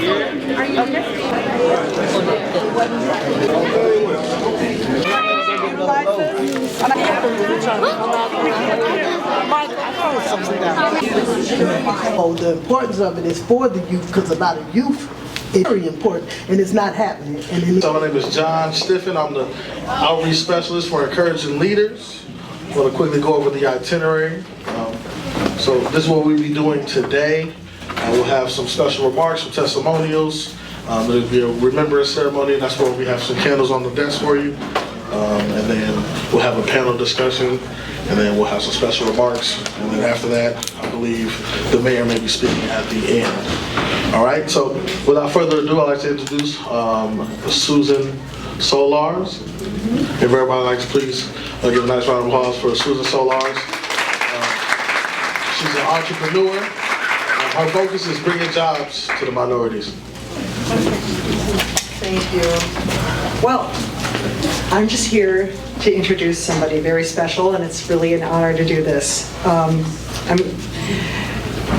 Oh, the importance of it is for the youth, because a lot of youth is very important, and it's not happening. So my name is John Stiffen. I'm the outreach specialist for Encouraging Leaders. I want to quickly go over the itinerary. So this is what we'll be doing today. We'll have some special remarks, some testimonials. There'll be a remembrance ceremony, and that's where we have some candles on the desk for you. And then we'll have a panel discussion, and then we'll have some special remarks. And then after that, I believe the mayor may be speaking at the end. All right, so without further ado, I'd like to introduce Susan Solars. If everybody likes, please give a nice round of applause for Susan Solars. She's an entrepreneur. Her focus is bringing jobs to the minorities. Thank you. Well, I'm just here to introduce somebody very special, and it's really an honor to do this.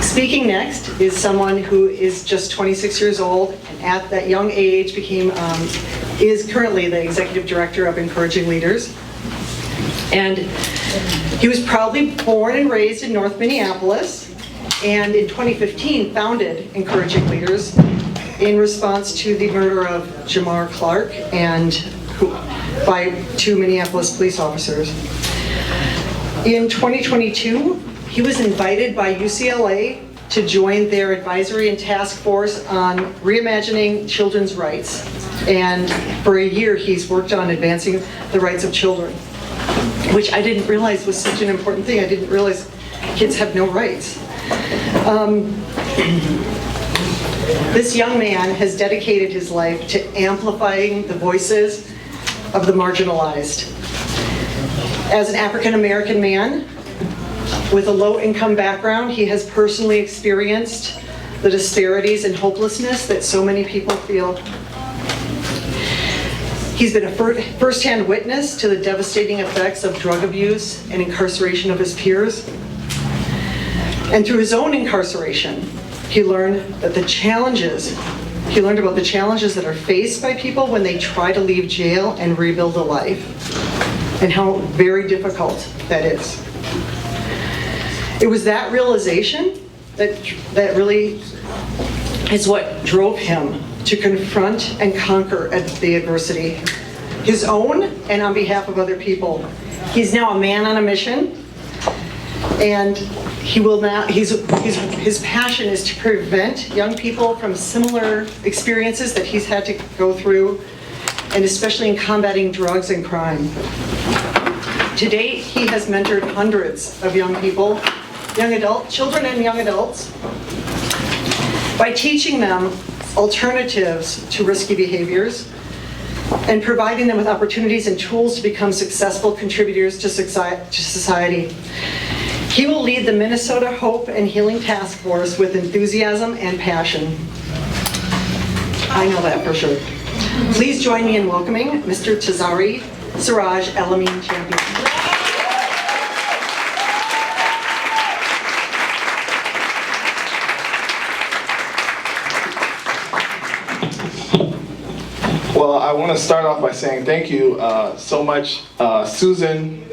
Speaking next is someone who is just 26 years old, and at that young age is currently the executive director of Encouraging Leaders. And he was probably born and raised in North Minneapolis, and in 2015 founded Encouraging Leaders in response to the murder of Jamar Clark by 2 Minneapolis police officers. In 2022, he was invited by UCLA to join their advisory and task force on reimagining children's rights. And for a year, he's worked on advancing the rights of children, which I didn't realize was such an important thing. I didn't realize kids have no rights. This young man has dedicated his life to amplifying the voices of the marginalized. As an African American man with a low-income background, he has personally experienced the disparities and hopelessness that so many people feel. He's been a first-hand witness to the devastating effects of drug abuse and incarceration of his peers. And through his own incarceration, he learned about the challenges that are faced by people when they try to leave jail and rebuild a life, and how very difficult that is. It was that realization that really is what drove him to confront and conquer the adversity, his own and on behalf of other people. He's now a man on a mission, and his passion is to prevent young people from similar experiences that he's had to go through, and especially in combating drugs and crime. To date, he has mentored hundreds of young people, children and young adults, by teaching them alternatives to risky behaviors and providing them with opportunities and tools to become successful contributors to society. He will lead the Minnesota Hope and Healing Task Force with enthusiasm and passion. I know that for sure. Please join me in welcoming Mr. Tazari Siraj Elamine Champion. Well, I want to start off by saying thank you so much, Susan,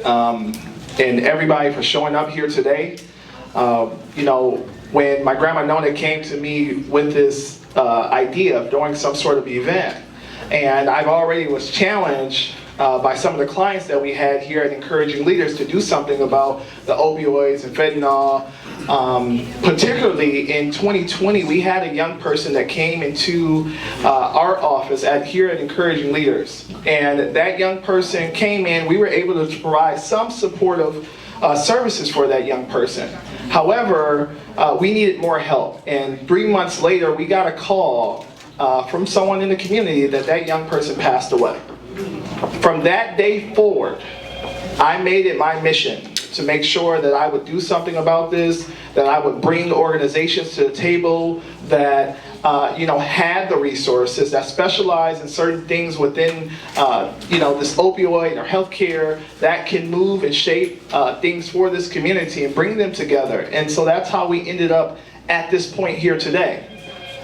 and everybody for showing up here today. You know, when my grandma Nona came to me with this idea of doing some sort of event, and I've already was challenged by some of the clients that we had here at Encouraging Leaders to do something about the opioids and fentanyl. Particularly in 2020, we had a young person that came into our office here at Encouraging Leaders. And that young person came in, we were able to provide some supportive services for that young person. However, we needed more help. And 3 months later, we got a call from someone in the community that young person passed away. From that day forward, I made it my mission to make sure that I would do something about this, that I would bring organizations to the table that had the resources, that specialize in certain things within this opioid or healthcare that can move and shape things for this community and bring them together. And so that's how we ended up at this point here today.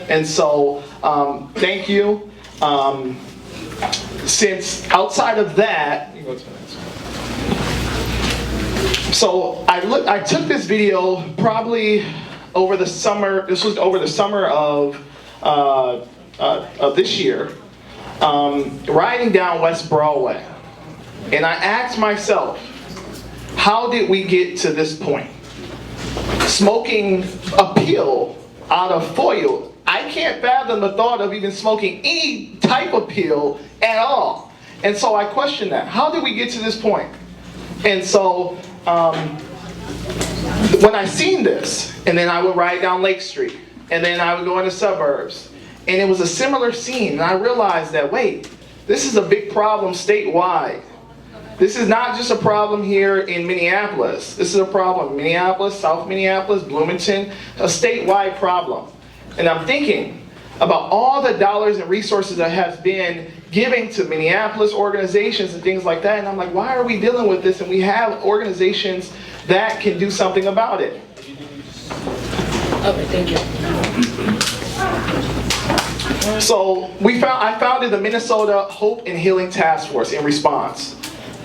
And so thank you. Since outside of that, so I took this video probably over the summer. This was over the summer of this year, riding down West Broadway, and I asked myself, how did we get to this point? Smoking a pill out of foil. I can't fathom the thought of even smoking any type of pill at all. And so I questioned that. How did we get to this point? And so when I seen this, and then I would ride down Lake Street, and then I would go in the suburbs, and it was a similar scene, and I realized that, wait, this is a big problem statewide. This is not just a problem here in Minneapolis. This is a problem in Minneapolis, South Minneapolis, Bloomington, a statewide problem. And I'm thinking about all the dollars and resources that have been given to Minneapolis organizations and things like that, and I'm like, why are we dealing with this? And we have organizations that can do something about it. Okay, thank you. So I founded the Minnesota Hope and Healing Task Force in response.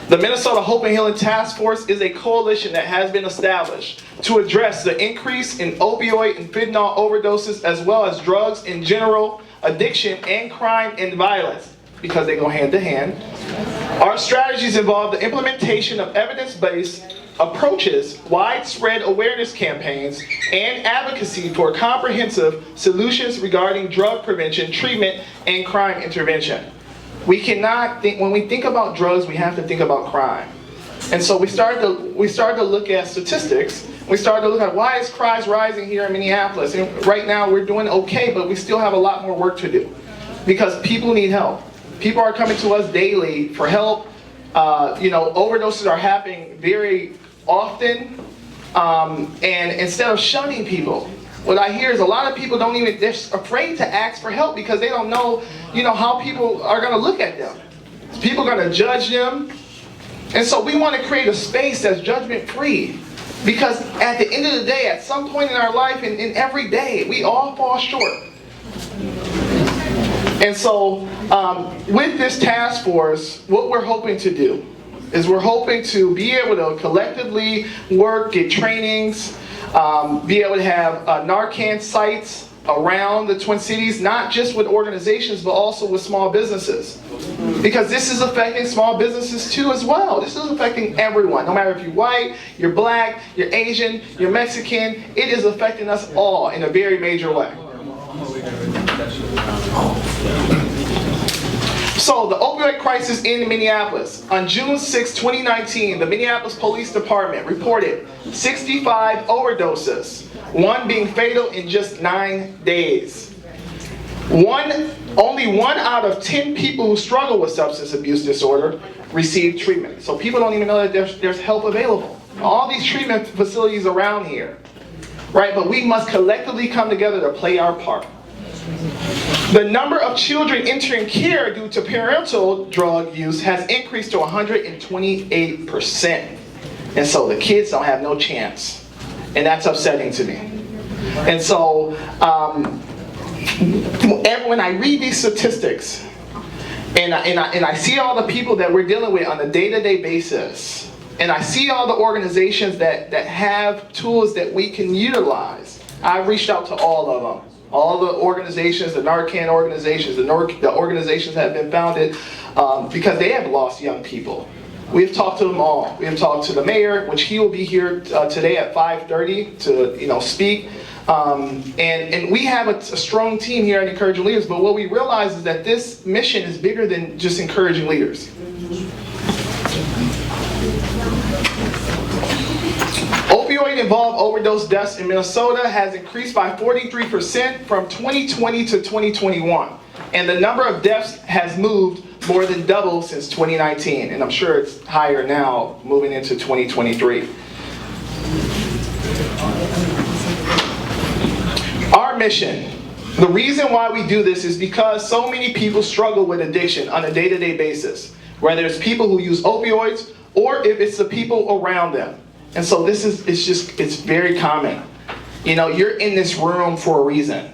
The Minnesota Hope and Healing Task Force is a coalition that has been established to address the increase in opioid and fentanyl overdoses, as well as drugs in general, addiction, and crime and violence, because they go hand to hand. Our strategies involve the implementation of evidence-based approaches, widespread awareness campaigns, and advocacy for comprehensive solutions regarding drug prevention, treatment, and crime intervention. We cannot think, when we think about drugs, we have to think about crime. And so we started to look at statistics. We started to look at why is crime rising here in Minneapolis. And right now we're doing okay, but we still have a lot more work to do because people need help. People are coming to us daily for help. Overdoses are happening very often. And instead of shunning people, what I hear is a lot of people they're afraid to ask for help because they don't know, how people are going to look at them. People are going to judge them. And so we want to create a space that's judgment-free. Because at the end of the day, at some point in our life and in every day, we all fall short. And so with this task force, what we're hoping to do is we're hoping to be able to collectively work, get trainings, be able to have Narcan sites around the Twin Cities, not just with organizations, but also with small businesses. Because this is affecting small businesses too as well. This is affecting everyone, no matter if you're white, you're black, you're Asian, you're Mexican, it is affecting us all in a very major way. So the opioid crisis in Minneapolis. On June 6, 2019, the Minneapolis Police Department reported 65 overdoses, one being fatal in just 9 days. Only 1 out of 10 people who struggle with substance abuse disorder receive treatment. So people don't even know that there's help available. All these treatment facilities around here, right? But we must collectively come together to play our part. The number of children entering care due to parental drug use has increased to 128%. And so the kids don't have no chance. And that's upsetting to me. And so when I read these statistics, and I see all the people that we're dealing with on a day-to-day basis, and I see all the organizations that have tools that we can utilize, I've reached out to all of them. All the organizations, the Narcan organizations, the organizations that have been founded because they have lost young people. We've talked to them all. We have talked to the mayor, which he will be here today at 5:30 to speak. And we have a strong team here at Encouraging Leaders, but what we realize is that this mission is bigger than just encouraging leaders. Opioid-involved overdose deaths in Minnesota has increased by 43% from 2020 to 2021. And the number of deaths has moved more than double since 2019. And I'm sure it's higher now moving into 2023. Our mission, the reason why we do this is because so many people struggle with addiction on a day-to-day basis. Whether it's people who use opioids or if it's the people around them. And so it's very common. You're in this room for a reason.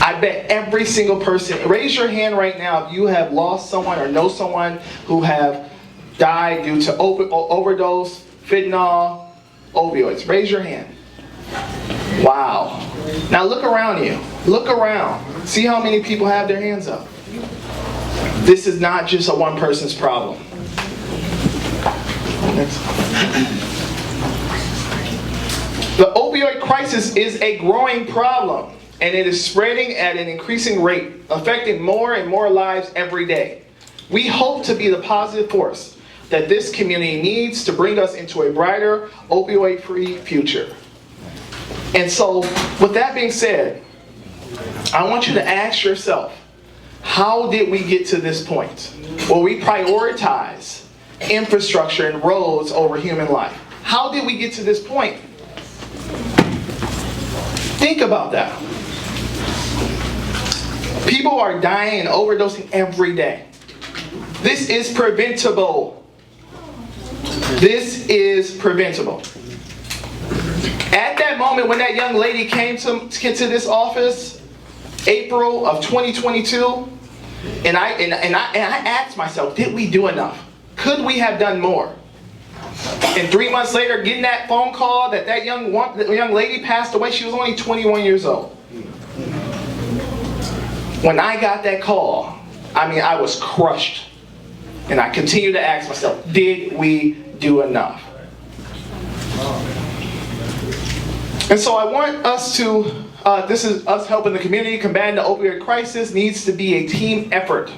I bet every single person, raise your hand right now if you have lost someone or know someone who have died due to overdose, fentanyl, opioids. Raise your hand. Wow. Now look around you. Look around. See how many people have their hands up. This is not just a one person's problem. Next. The opioid crisis is a growing problem, and it is spreading at an increasing rate, affecting more and more lives every day. We hope to be the positive force that this community needs to bring us into a brighter, opioid-free future. And so, with that being said, I want you to ask yourself, how did we get to this point? Well, we prioritize infrastructure and roads over human life. How did we get to this point? Think about that. People are dying and overdosing every day. This is preventable. This is preventable. At that moment when that young lady came to this office, April of 2022, and I asked myself, did we do enough? Could we have done more? And 3 months later, getting that phone call that young lady passed away, she was only 21 years old. When I got that call, I was crushed. And I continued to ask myself, did we do enough? And so I want us to, this is us helping the community combat the opioid crisis, needs to be a team effort.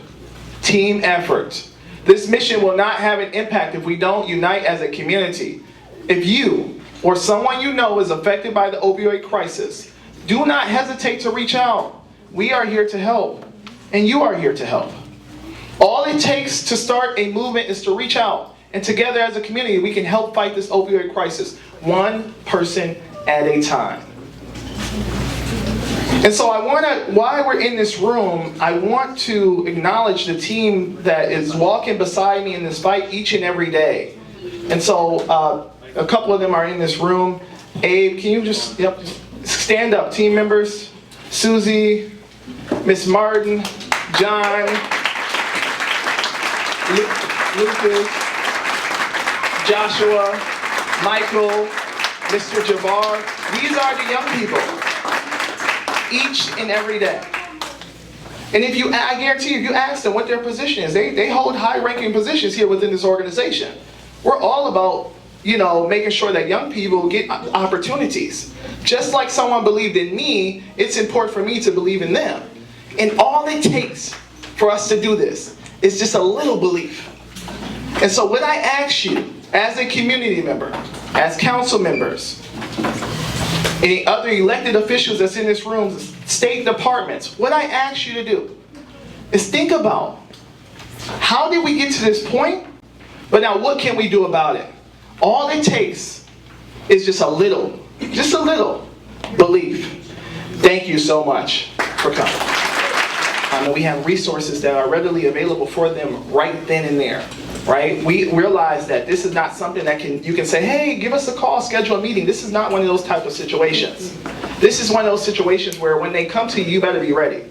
Team effort. This mission will not have an impact if we don't unite as a community. If you or someone you know is affected by the opioid crisis, do not hesitate to reach out. We are here to help, and you are here to help. All it takes to start a movement is to reach out, and together as a community we can help fight this opioid crisis, one person at a time. And so while we're in this room, I want to acknowledge the team that is walking beside me in this fight each and every day. And so a couple of them are in this room. Abe, can you just stand up, team members? Susie, Miss Martin, John, Lucas, Joshua, Michael, Mr. Jabbar. These are the young people, each and every day. And I guarantee you, if you ask them what their position is, they hold high-ranking positions here within this organization. We're all about, making sure that young people get opportunities. Just like someone believed in me, it's important for me to believe in them. And all it takes for us to do this is just a little belief. And so what I ask you, as a community member, as council members, any other elected officials that's in this room, state departments, what I ask you to do is think about, how did we get to this point? But now what can we do about it? All it takes is just a little belief. Thank you so much for coming. I know we have resources that are readily available for them right then and there, right? We realize that this is not something that you can say, hey, give us a call, schedule a meeting. This is not one of those type of situations. This is one of those situations where when they come to you, you better be ready.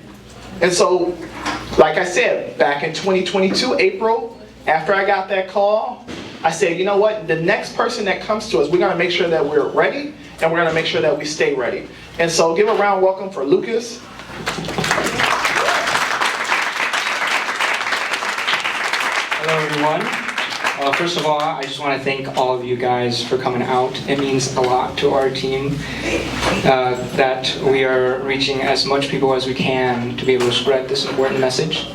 And so, like I said, back in 2022, April, after I got that call, I said, you know what, the next person that comes to us, we're gonna make sure that we're ready, and we're gonna make sure that we stay ready. And so give a round welcome for Lucas. Hello everyone. First of all, I just want to thank all of you guys for coming out. It means a lot to our team that we are reaching as much people as we can to be able to spread this important message.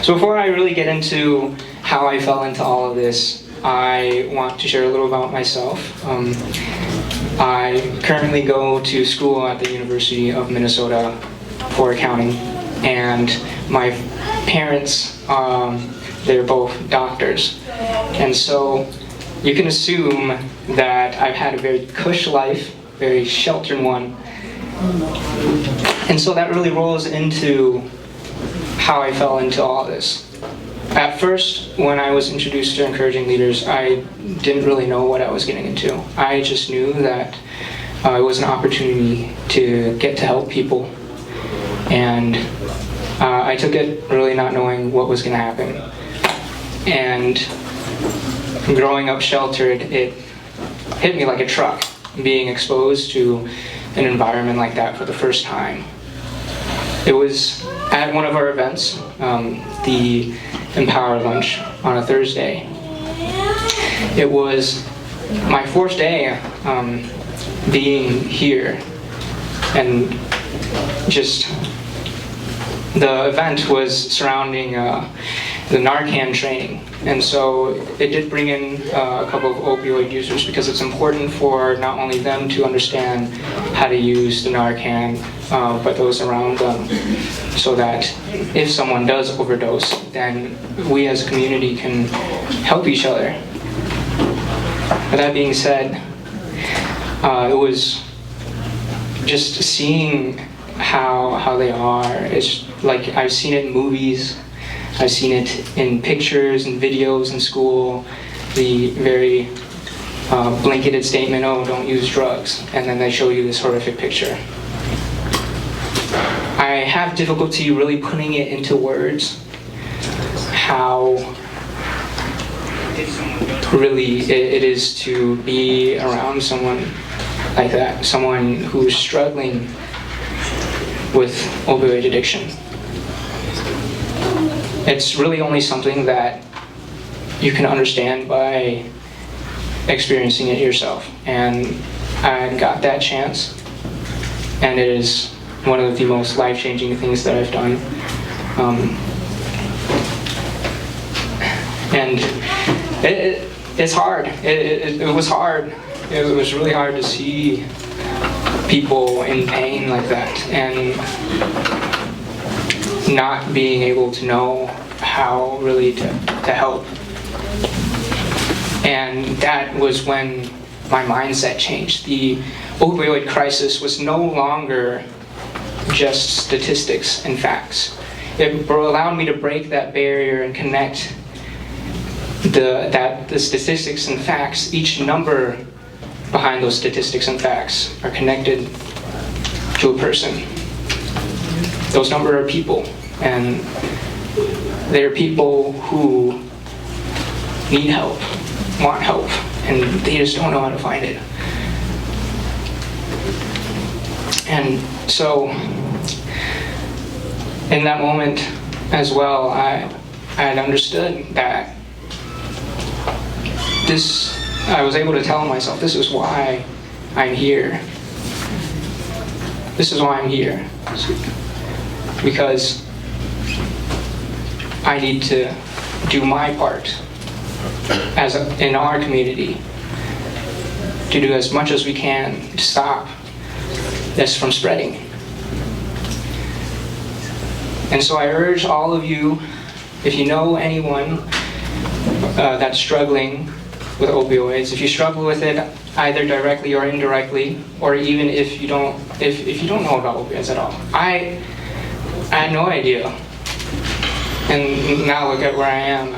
So before I really get into how I fell into all of this, I want to share a little about myself. I currently go to school at the University of Minnesota for accounting, and my parents, they're both doctors. And so you can assume that I've had a very cush life, very sheltered one. And so that really rolls into how I fell into all this. At first, when I was introduced to Encouraging Leaders, I didn't really know what I was getting into. I just knew that it was an opportunity to get to help people. And I took it really not knowing what was going to happen. And growing up sheltered, it hit me like a truck, being exposed to an environment like that for the first time. It was at one of our events, the Empower Lunch on a Thursday. It was my fourth day being here, and just the event was surrounding the Narcan training, and so it did bring in a couple of opioid users, because it's important for not only them to understand how to use the Narcan, but those around them, so that if someone does overdose, then we as a community can help each other. With that being said, it was just seeing how they are. It's like I've seen it in movies, I've seen it in pictures and videos in school, the very blanketed statement, oh, don't use drugs, and then they show you this horrific picture. I have difficulty really putting it into words, how really it is to be around someone like that, someone who's struggling with opioid addiction. It's really only something that you can understand by experiencing it yourself. And I got that chance, and it is one of the most life-changing things that I've done. And it's hard. It was hard. It was really hard to see people in pain like that, and not being able to know how really to help. And that was when my mindset changed. The opioid crisis was no longer just statistics and facts. It allowed me to break that barrier and connect the statistics and facts. Each number behind those statistics and facts are connected to a person. Those numbers are people, and they're people who need help, want help, and they just don't know how to find it. And so, in that moment as well, I had understood that I was able to tell myself, this is why I'm here. This is why I'm here. Because I need to do my part in our community to do as much as we can to stop this from spreading. And so I urge all of you, if you know anyone that's struggling with opioids, if you struggle with it either directly or indirectly, or even if you don't know about opioids at all. I had no idea, and now look at where I am.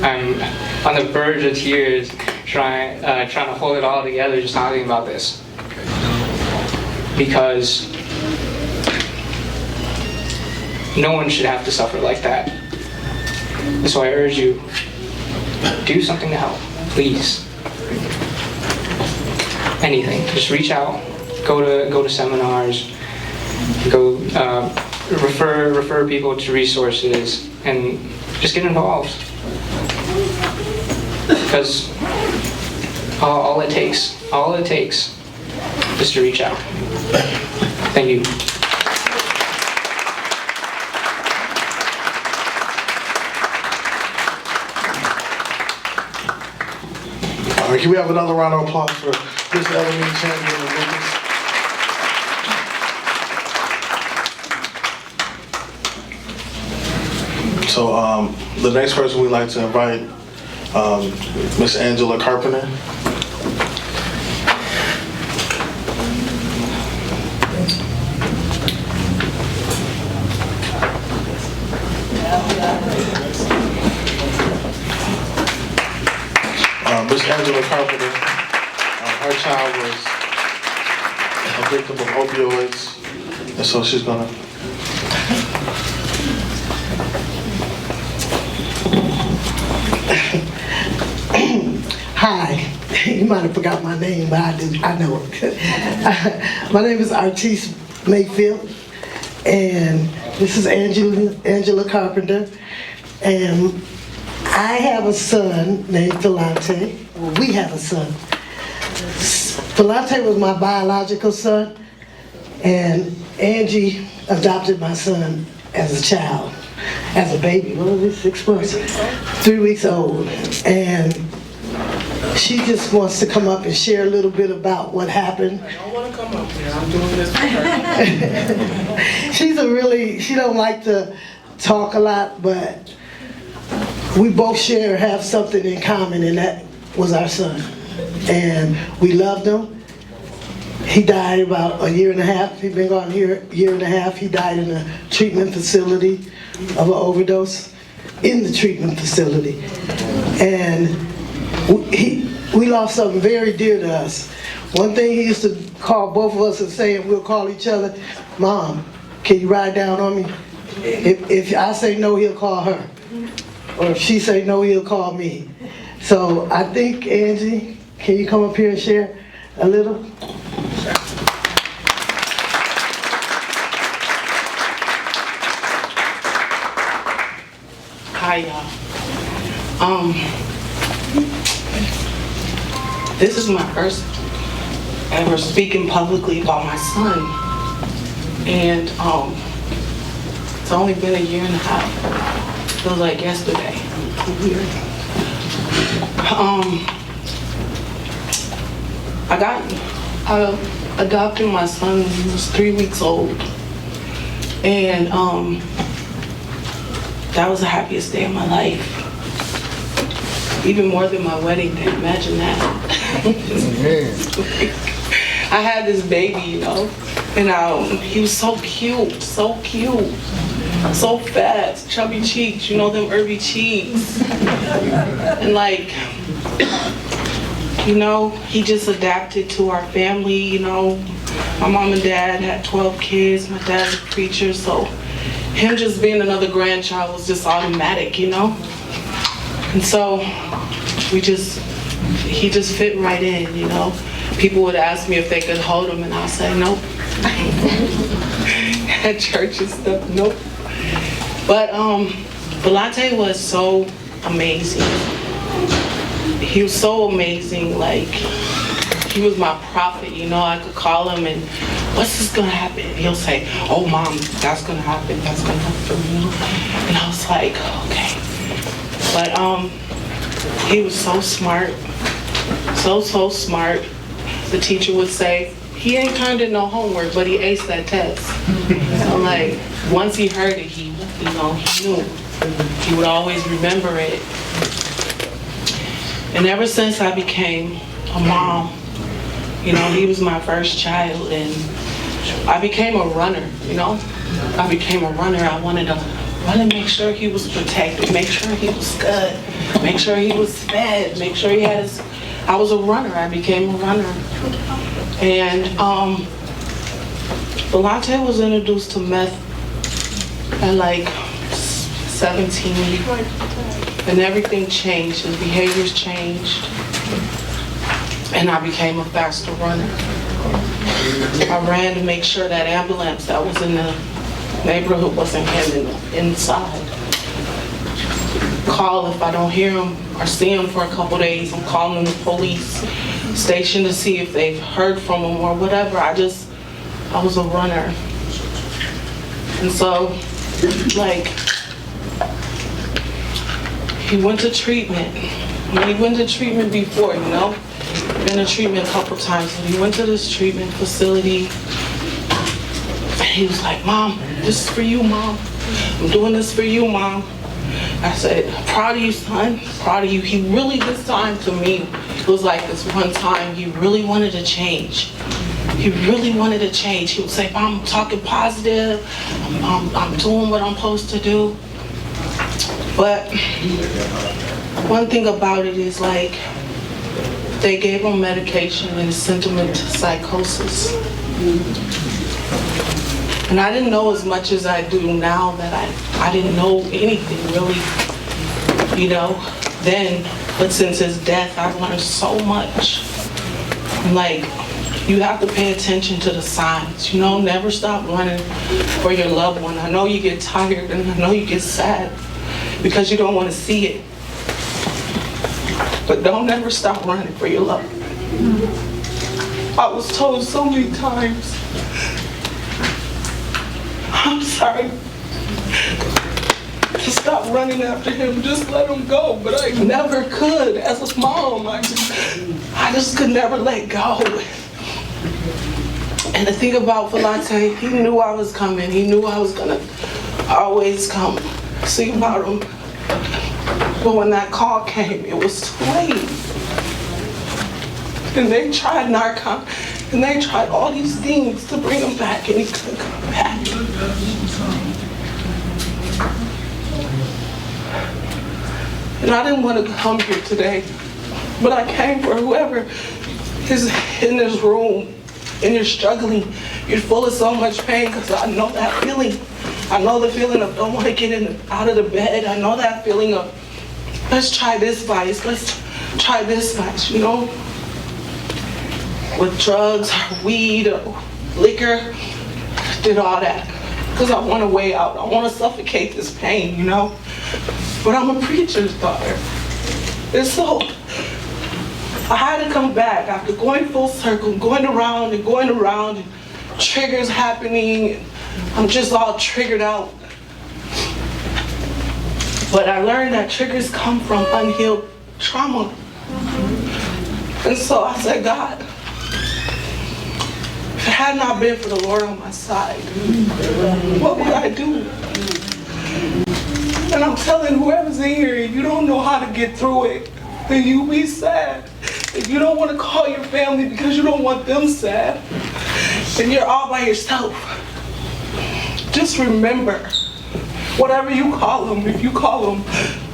I'm on the verge of tears, trying to hold it all together, just talking about this, because no one should have to suffer like that. And so I urge you, do something to help, please. Anything, just reach out, go to seminars, go refer people to resources, and just get involved. Because all it takes is to reach out. Thank you. All right, can we have another round of applause for this LME champion of Lucas? So the next person we'd like to invite, Miss Angela Carpenter. Miss Angela Carpenter, her child was a victim of opioids, and so she's gonna Hi, you might have forgot my name, but I know it. My name is Artise Mayfield, and this is Angela Carpenter, and I have a son named Delante. Well, we have a son. Delante was my biological son, and Angie adopted my son as a child, as a baby. What was he, 6 months? 3 weeks old. And she just wants to come up and share a little bit about what happened. I don't want to come up here. I'm doing this for her. She don't like to talk a lot, but we both have something in common, and that was our son. And we loved him. He died about a year and a half. He'd been gone here a year and a half. He died in a treatment facility of an overdose in the treatment facility. And we lost something very dear to us. One thing he used to call both of us and say, and we'll call each other, "Mom, can you ride down on me?" If I say no, he'll call her. Or if she say no, he'll call me. So I think, Angie, can you come up here and share a little? Hi, y'all. This is my first ever speaking publicly about my son. And it's only been a year and a half. Feels like yesterday. I adopted my son when he was 3 weeks old. And that was the happiest day of my life. Even more than my wedding day, imagine that. I had this baby, you know, and he was so cute, so fat, chubby cheeks, you know, them Irby cheeks. And like, you know, he just adapted to our family, you know. My mom and dad had 12 kids, my dad's a preacher, so him just being another grandchild was just automatic, you know? And so he just fit right in, you know? People would ask me if they could hold him, and I'll say nope. At church and stuff, nope. But Delante was so amazing. He was so amazing, like, he was my prophet, you know. I could call him and, "What's this gonna happen?" He'll say, "Oh, Mom, that's gonna happen, that's gonna happen," you know? And I was like, okay. But he was so smart, so smart. The teacher would say, "He ain't turned in no homework, but he aced that test." So like, once he heard it, he knew. He would always remember it. And ever since I became a mom, you know, he was my first child, and I became a runner, you know? I became a runner. I wanted to make sure he was protected, make sure he was good, make sure he was fed, make sure he had his... I was a runner. I became a runner. And Delante was introduced to meth at like 17, and everything changed. His behaviors changed, and I became a faster runner. I ran to make sure that ambulance that was in the neighborhood wasn't him inside. Call if I don't hear him or see him for a couple days. I'm calling the police station to see if they've heard from him or whatever. I was a runner. And so, like, he went to treatment. When he went to treatment before, you know, been to treatment a couple times, and he went to this treatment facility, and he was like, "Mom, this is for you, Mom. I'm doing this for you, Mom." I said, "Proud of you, son, proud of you." He really, this time to me, it was like this one time he really wanted to change. He really wanted to change. He would say, "Mom, I'm talking positive. I'm doing what I'm supposed to do." But one thing about it is, like, they gave him medication and sent him into psychosis. And I didn't know as much as I do now that I didn't know anything really, you know, then. But since his death, I've learned so much. Like, you have to pay attention to the signs, you know, never stop running for your loved one. I know you get tired and I know you get sad because you don't want to see it. But don't ever stop running for your loved one. I was told so many times, I'm sorry, to stop running after him, just let him go. But I never could. As a mom, I just could never let go. And the thing about Falate, he knew I was coming. He knew I was gonna always come see about him. But when that call came, it was too late. And they tried Narcan, and they tried all these things to bring him back, and he couldn't come back. And I didn't want to come here today, but I came for whoever is in this room and you're struggling. You're full of so much pain, because I know that feeling. I know the feeling of don't want to get out of the bed. I know that feeling of let's try this vice, let's try this vice, you know? With drugs or weed or liquor, did all that. Because I want a way out. I want to suffocate this pain, you know? But I'm a preacher's daughter. And so I had to come back after going full circle, going around and going around, and triggers happening, and I'm just all triggered out. But I learned that triggers come from unhealed trauma. And so I said, God, if it had not been for the Lord on my side, what would I do? And I'm telling whoever's in here, if you don't know how to get through it, then you be sad. If you don't want to call your family because you don't want them sad, and you're all by yourself, just remember, whatever you call them, if you call them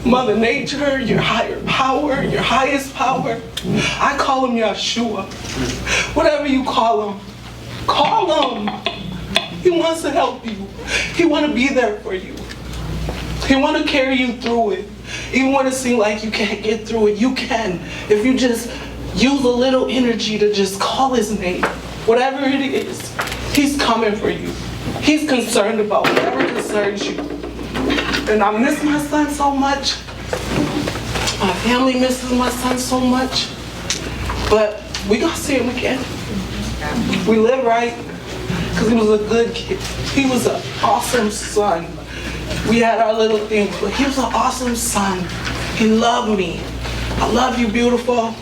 Mother Nature, your higher power, your highest power, I call them Yeshua. Whatever you call them, He wants to help you. He wants to be there for you. He wants to carry you through it. Even when it seems like you can't get through it, you can. If you just use a little energy to just call his name, whatever it is, he's coming for you. He's concerned about whatever concerns you. And I miss my son so much. My family misses my son so much. But we gonna see him again. We live right, because he was a good kid. He was an awesome son. We had our little things, but he was an awesome son. He loved me. I love you, beautiful.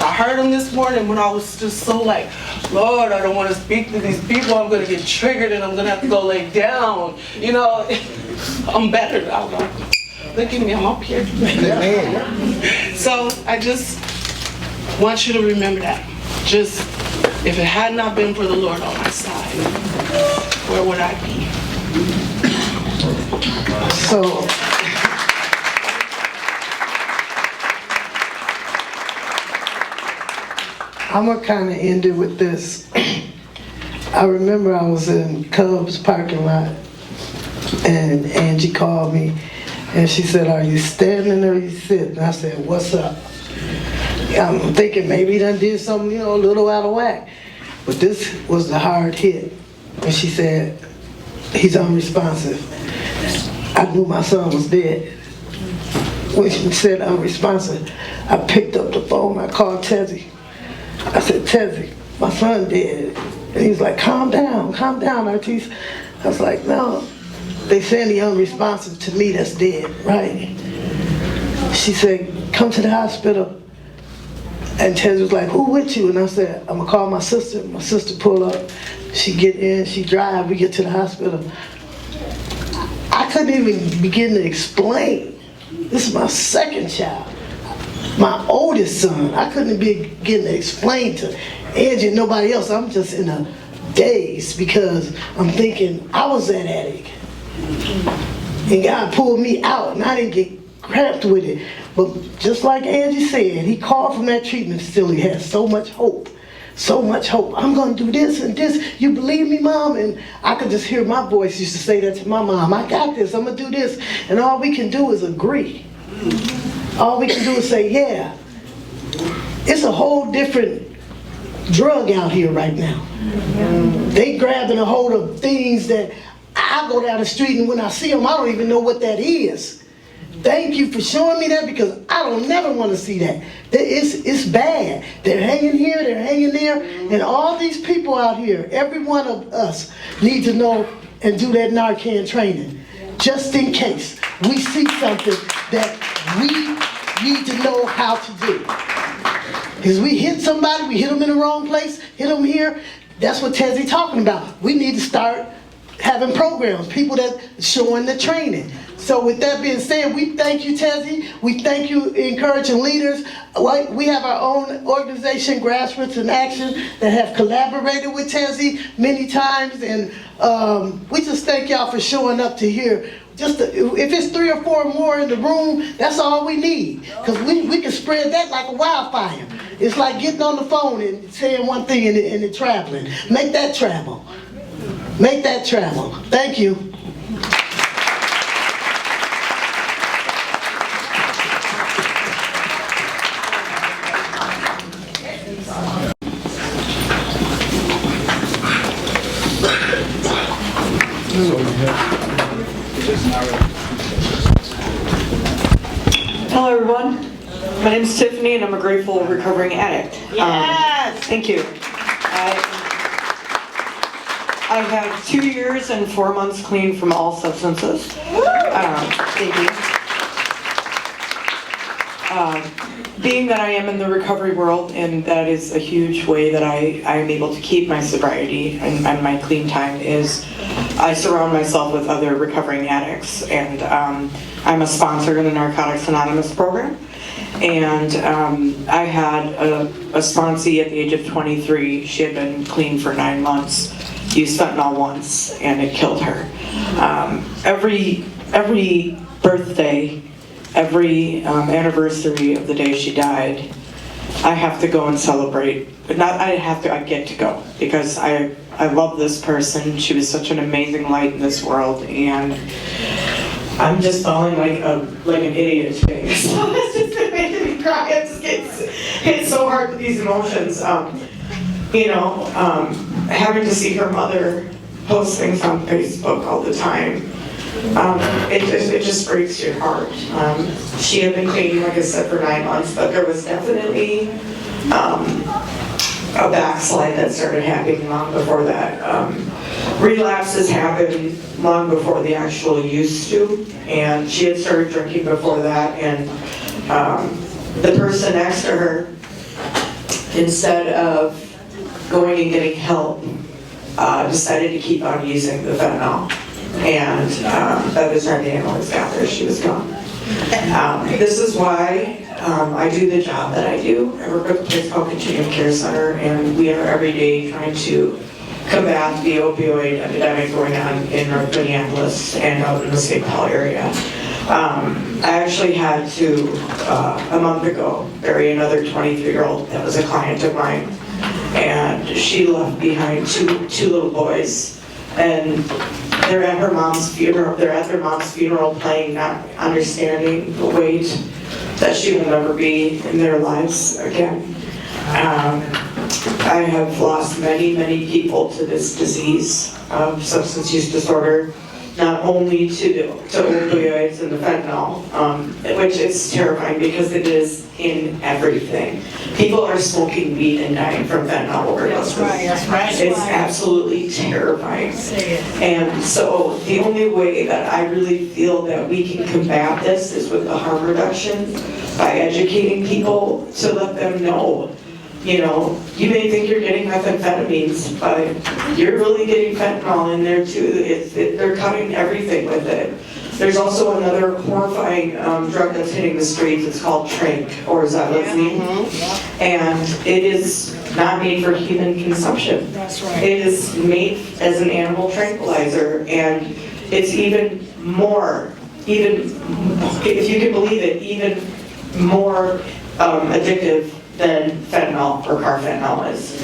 I heard him this morning when I was just so like, Lord, I don't want to speak to these people. I'm going to get triggered and I'm going to have to go lay down. You know, I'm better now. Look at me, I'm up here. So I just want you to remember that. Just, if it had not been for the Lord on my side, where would I be? So, I'm gonna kind of end it with this. I remember I was in Cubs parking lot, and Angie called me, and she said, "Are you standing or are you sitting?" I said, "What's up?" I'm thinking maybe he done did something, you know, a little out of whack. But this was the hard hit. And she said, "He's unresponsive." I knew my son was dead. When she said unresponsive, I picked up the phone, I called Tezzy. I said, "Tezzy, my son dead." And he was like, calm down, Artis." I was like, "No, they saying he unresponsive to me, that's dead, right?" She said, "Come to the hospital." And Tezzy was like, "Who with you?" And I said, "I'm gonna call my sister." My sister pulled up, she get in, she drive, we get to the hospital. I couldn't even begin to explain. This is my second child, my oldest son. I couldn't begin to explain to Angie and nobody else. I'm just in a daze because I'm thinking I was that addict. And God pulled me out and I didn't get cramped with it. But just like Angie said, he called from that treatment facility, had so much hope. so much hope. I'm gonna do this and this. You believe me, Mom? And I could just hear my voice used to say that to my mom. I got this, I'm gonna do this. And all we can do is agree. All we can do is say, yeah. It's a whole different drug out here right now. They grabbing a hold of things that I go down the street and when I see them, I don't even know what that is. Thank you for showing me that because I don't never want to see that. It's bad. They're hanging here, they're hanging there, and all these people out here, every one of us need to know and do that Narcan training. Just in case we see something that we need to know how to do. Because we hit somebody, we hit them in the wrong place, hit them here. That's what Tezzy talking about. We need to start having programs, people that showing the training. So with that being said, we thank you, Tezzy. We thank you, encouraging leaders. We have our own organization, Grassroots in Action, that have collaborated with Tezzy many times, and we just thank y'all for showing up to here. Just if it's 3 or 4 more in the room, that's all we need, because we can spread that like a wildfire. It's like getting on the phone and saying one thing and it traveling. Make that travel. Make that travel. Thank you. Hello everyone, my name is Tiffany and I'm a grateful recovering addict. Yes! Thank you. I have 2 years and 4 months clean from all substances. Thank you. Being that I am in the recovery world, and that is a huge way that I am able to keep my sobriety and my clean time, is I surround myself with other recovering addicts, and I'm a sponsor in the Narcotics Anonymous program. And I had a sponsee at the age of 23. She had been clean for 9 months, used fentanyl once, and it killed her. Every birthday, every anniversary of the day she died, I have to go and celebrate. But not I get to go, because I love this person. She was such an amazing light in this world, and I'm just falling like an idiot today. So it's just making me cry. I'm just getting hit so hard with these emotions. Having to see her mother post things on Facebook all the time, it just breaks your heart. She had been clean, like I said, for 9 months, but there was definitely a backslide that started happening long before that. Relapses happened long before the actual used to, and she had started drinking before that, and the person next to her, instead of going and getting help, decided to keep on using the fentanyl. And by the time the ambulance got there, she was gone. This is why I do the job that I do. I work with a place called Continuum Care Center, and we are every day trying to combat the opioid epidemic going on in North Minneapolis and out in the St. Paul area. I actually had to, a month ago, bury another 23-year-old that was a client of mine, and she left behind two little boys, and they're at her mom's funeral. They're at their mom's funeral, playing, not understanding the weight that she will never be in their lives again. I have lost many, many people to this disease of substance use disorder, not only to opioids and the fentanyl, which is terrifying because it is in everything. People are smoking weed and dying from fentanyl overdoses. That's right. It's absolutely terrifying. And so the only way that I really feel that we can combat this is with the harm reduction, by educating people to let them know. You may think you're getting methamphetamines, but you're really getting fentanyl in there too. They're cutting everything with it. There's also another horrifying drug that's hitting the streets. It's called Tranq, or xylazine. And it is not made for human consumption. That's right. It is made as an animal tranquilizer, and it's even more, if you can believe it, even more addictive than fentanyl or carfentanil is.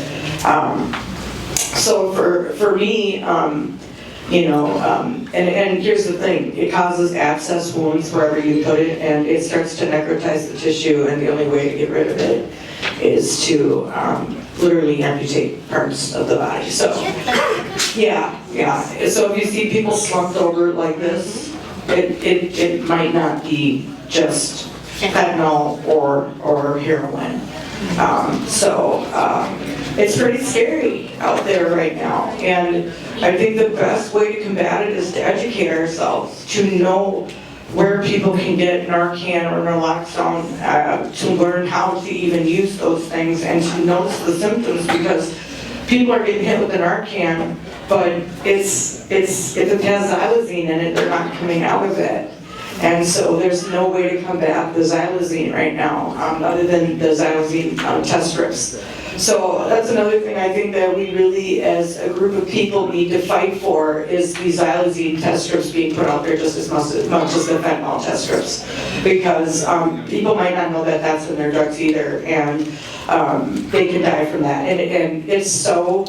So for me, and here's the thing, it causes abscess wounds wherever you put it, and it starts to necrotize the tissue, and the only way to get rid of it is to literally amputate parts of the body. So, yeah. So if you see people slumped over like this, it might not be just fentanyl or heroin. It's pretty scary out there right now, and I think the best way to combat it is to educate ourselves, to know where people can get Narcan or naloxone, to learn how to even use those things and to notice the symptoms, because people are getting hit with the Narcan, but if it has xylazine in it, they're not coming out of it. And so there's no way to combat the xylazine right now, other than the xylazine test strips. So that's another thing I think that we really, as a group of people, need to fight for, is the xylazine test strips being put out there just as much as the fentanyl test strips. Because people might not know that that's in their drugs either, and they can die from that. And it's so...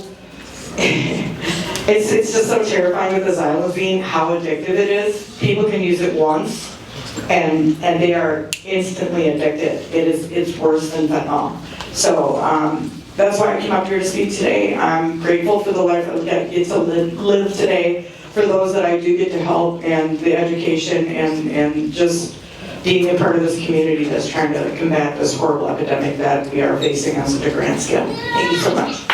It's just so terrifying with the xylazine, how addictive it is. People can use it once, and they are instantly addicted. It's worse than fentanyl. So that's why I came up here to speak today. I'm grateful for the life I get to live today, for those that I do get to help, and the education, and just being a part of this community that's trying to combat this horrible epidemic that we are facing on such a grand scale. Thank you so much.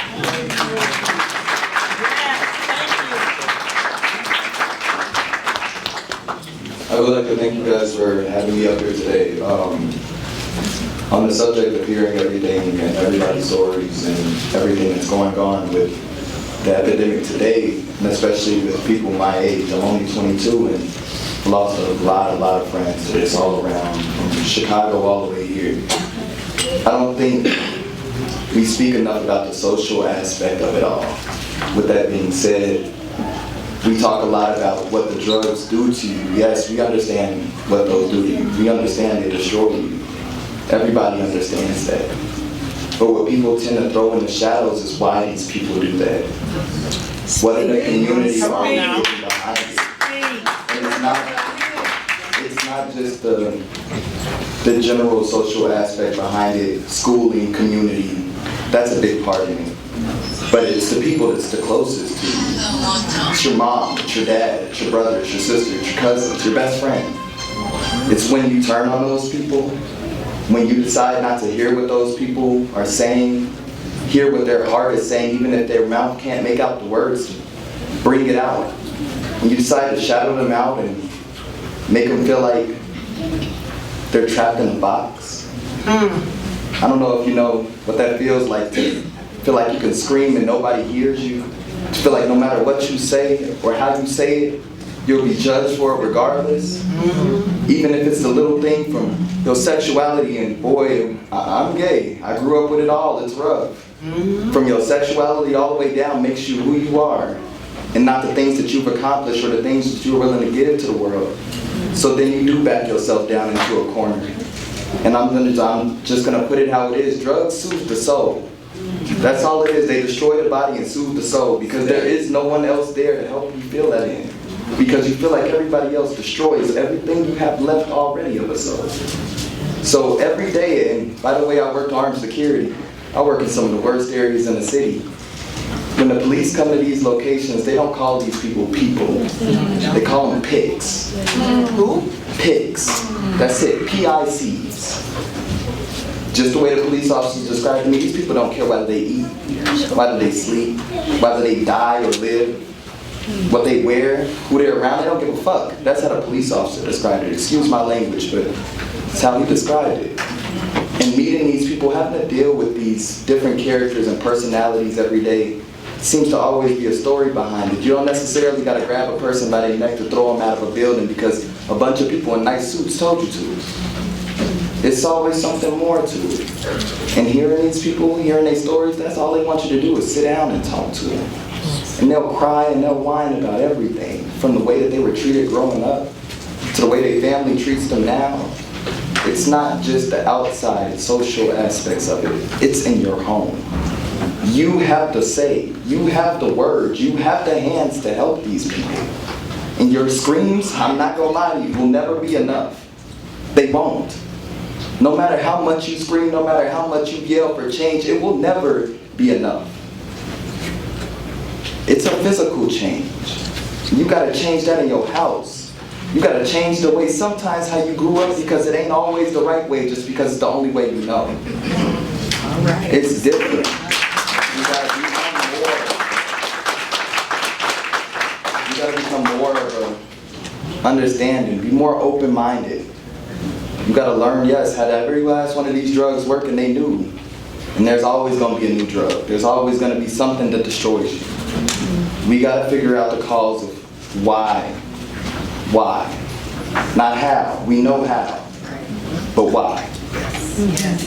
I would like to thank you guys for having me up here today. On the subject of hearing everything and everybody's stories and everything that's going on with the epidemic today, and especially with people my age. I'm only 22 and lost a lot of friends to this all around, from Chicago all the way here. I don't think we speak enough about the social aspect of it all. With that being said, we talk a lot about what the drugs do to you. Yes, we understand what those do to you. We understand they destroy you. Everybody understands that. But what people tend to throw in the shadows is why these people do that. What in the community are we getting behind it? And it's not just the general social aspect behind it, schooling, community. That's a big part of it. But it's the people that's the closest to you. It's your mom, it's your dad, it's your brother, it's your sister, it's your cousin, it's your best friend. It's when you turn on those people, when you decide not to hear what those people are saying, hear what their heart is saying, even if their mouth can't make out the words, bring it out. When you decide to shadow them out and make them feel like they're trapped in a box. I don't know if you know what that feels like, to feel like you can scream and nobody hears you. To feel like no matter what you say or how you say it, you'll be judged for it regardless. Even if it's the little thing from your sexuality, and boy, I'm gay. I grew up with it all, it's rough. From your sexuality all the way down makes you who you are, and not the things that you've accomplished or the things that you're willing to give to the world. So then you do back yourself down into a corner. And I'm just gonna put it how it is. Drugs soothe the soul. That's all it is. They destroy the body and soothe the soul, because there is no one else there to help you feel that in. Because you feel like everybody else destroys everything you have left already of a soul. So every day, and by the way, I worked armed security. I work in some of the worst areas in the city. When the police come to these locations, they don't call these people people. They call them pigs. Who? Pigs. That's it. P-I-Cs. Just the way the police officers describe to me, these people don't care whether they eat, whether they sleep, whether they die or live, what they wear, who they're around. They don't give a fuck. That's how the police officer described it. Excuse my language, but that's how he described it. And meeting these people, having to deal with these different characters and personalities every day, seems to always be a story behind it. You don't necessarily got to grab a person by their neck to throw them out of a building because a bunch of people in nice suits told you to. It's always something more to it. And hearing these people, hearing their stories, that's all they want you to do is sit down and talk to them. And they'll cry and they'll whine about everything, from the way that they were treated growing up, to the way their family treats them now, It's not just the outside social aspects of it. It's in your home. You have to say, you have the words, you have the hands to help these people. And your screams, I'm not gonna lie to you, will never be enough. They won't. No matter how much you scream, no matter how much you yell for change, it will never be enough. It's a physical change. You gotta change that in your house. You gotta change the way sometimes how you grew up, because it ain't always the right way just because it's the only way you know. It's different. You gotta become more. You gotta become more of a understanding, be more open-minded. You gotta learn, yes, how every last one of these drugs work, and they do. And there's always gonna be a new drug. There's always gonna be something that destroys you. We gotta figure out the cause of why. Why? Not how. We know how. But why?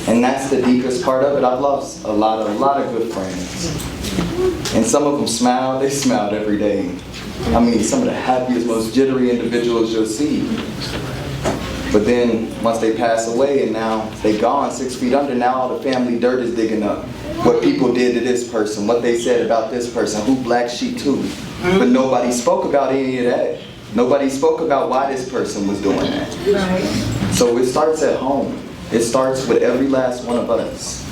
And that's the deepest part of it. I've lost a lot of good friends. And some of them smile, they smiled every day. I mean, some of the happiest, most jittery individuals you'll see. But then, once they pass away and now they gone 6 feet under, now all the family dirt is digging up. What people did to this person, what they said about this person, who black sheep too. But nobody spoke about any of that. Nobody spoke about why this person was doing that. So it starts at home. It starts with every last one of us.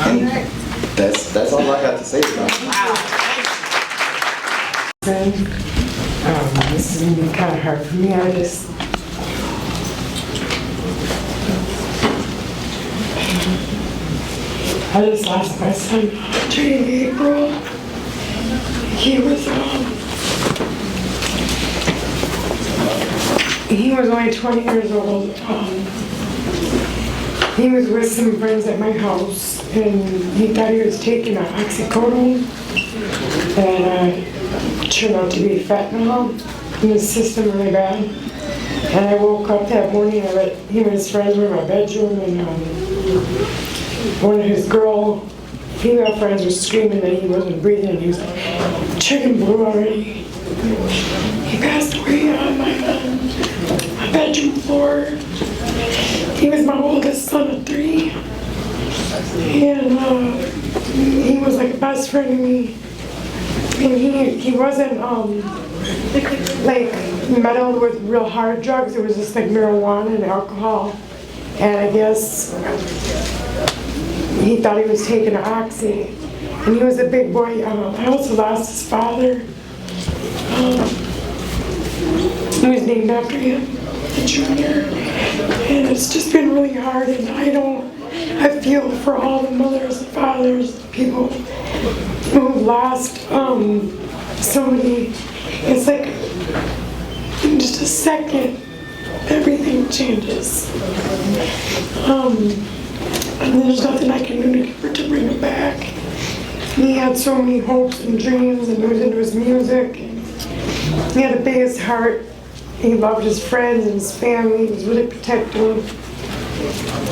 And that's all I got to say about it. This is gonna be kind of hard for me. I just lost my son in April. He was only 20 years old. He was with some friends at my house, and he thought he was taking an oxycodone, and turned out to be fentanyl in his system really bad. And I woke up that morning, him and his friends were in my bedroom, and one of his female friends was screaming that he wasn't breathing, and he was like, chicken blue already. He passed away on my bedroom floor. He was my oldest son of 3. And he was like a best friend to me. And he wasn't like meddled with real hard drugs. It was just like marijuana and alcohol. And I guess he thought he was taking an oxy. And he was a big boy. I also lost his father. He was named after him, the junior. And it's just been really hard. And I feel for all the mothers and fathers, people who lost somebody. It's like in just a second, everything changes. And there's nothing I can do to bring him back. He had so many hopes and dreams, and he was into his music. He had the biggest heart. He loved his friends and his family. He was really protective.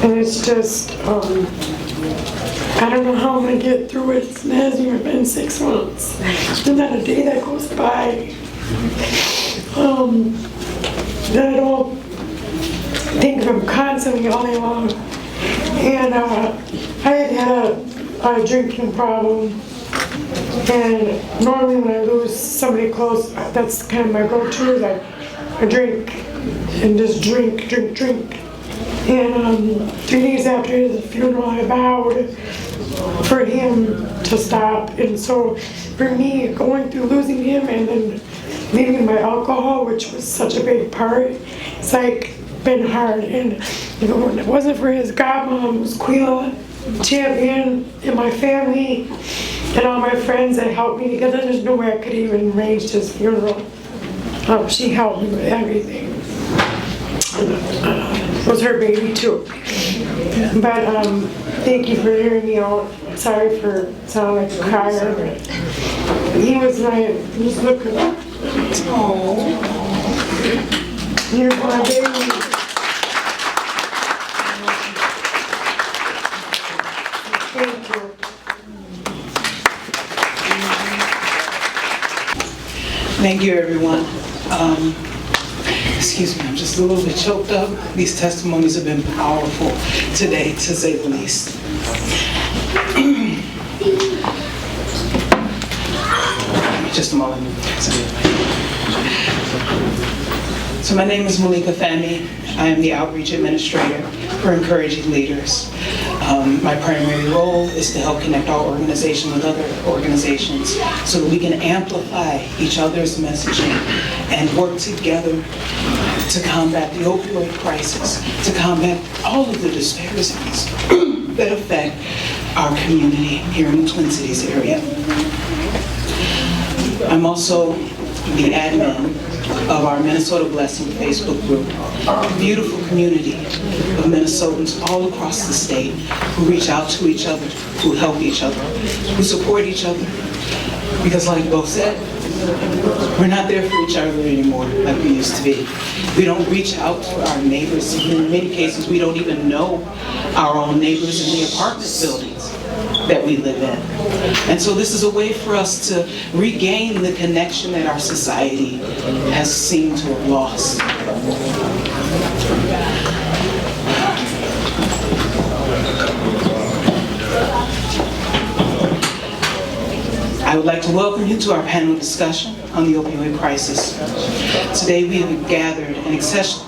And it's just, I don't know how I'm gonna get through it. It hasn't even been 6 months. There's not a day that goes by that I don't think of him constantly all day long. And I had a drinking problem. And normally when I lose somebody close, that's kind of my go-to, is I drink and just drink. And 3 days after his funeral, I vowed for him to stop. And so for me, going through losing him and then leaving my alcohol, which was such a big part, it's like been hard. And if it wasn't for his godmom, was Quila, champion, and my family, and all my friends that helped me together, there's no way I could even arrange his funeral. She helped me with everything. It was her baby too. But thank you for hearing me out. Sorry for sounding like a crier. He was just look at him. Here's my baby. Thank you. Thank you, everyone. Excuse me, I'm just a little bit choked up. These testimonies have been powerful today, to say the least. Just a moment. So my name is Malika Fahmy. I am the Outreach Administrator for Encouraging Leaders. My primary role is to help connect our organization with other organizations so that we can amplify each other's messaging and work together to combat the opioid crisis, to combat all of the disparities that affect our community here in the Twin Cities area. I'm also the admin of our Minnesota Blessing Facebook group, a beautiful community of Minnesotans all across the state who reach out to each other, who help each other, who support each other. Because like Bo said, we're not there for each other anymore like we used to be. We don't reach out to our neighbors. In many cases, we don't even know our own neighbors in the apartment buildings that we live in. And so this is a way for us to regain the connection that our society has seemed to have lost. I would like to welcome you to our panel discussion on the opioid crisis. Today we have gathered an exceptional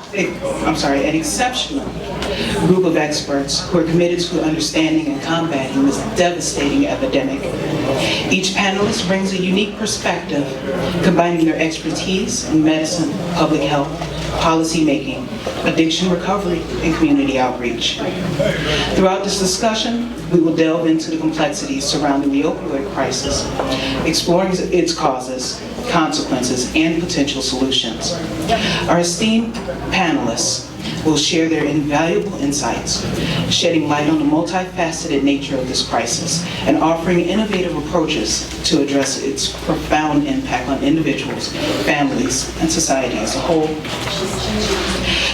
group of experts who are committed to understanding and combating this devastating epidemic. Each panelist brings a unique perspective, combining their expertise in medicine, public health, policy making, addiction recovery, and community outreach. Throughout this discussion, we will delve into the complexities surrounding the opioid crisis, exploring its causes, consequences, and potential solutions. Our esteemed panelists will share their invaluable insights, shedding light on the multifaceted nature of this crisis and offering innovative approaches to address its profound impact on individuals, families, and society as a whole.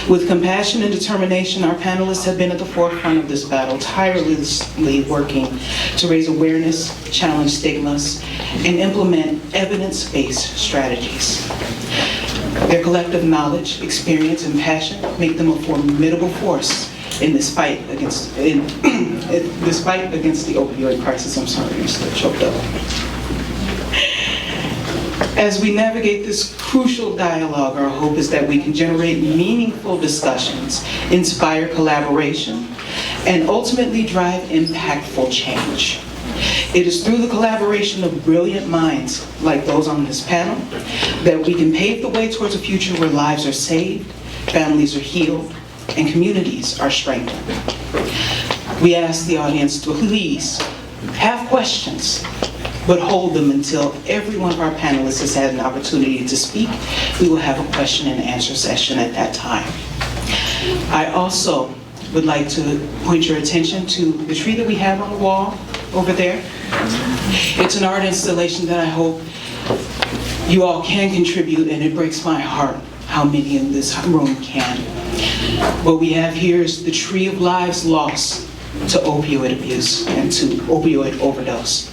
With compassion and determination, our panelists have been at the forefront of this battle, tirelessly working to raise awareness, challenge stigmas, and implement evidence-based strategies. Their collective knowledge, experience, and passion make them a formidable force in this fight against the opioid crisis. I'm sorry, I'm still choked up. As we navigate this crucial dialogue, our hope is that we can generate meaningful discussions, inspire collaboration, and ultimately drive impactful change. It is through the collaboration of brilliant minds like those on this panel that we can pave the way towards a future where lives are saved, families are healed, and communities are strengthened. We ask the audience to please have questions, but hold them until every one of our panelists has had an opportunity to speak. We will have a question and answer session at that time. I also would like to point your attention to the tree that we have on the wall over there. It's an art installation that I hope you all can contribute, and it breaks my heart how many in this room can. What we have here is the tree of lives lost to opioid abuse and to opioid overdose.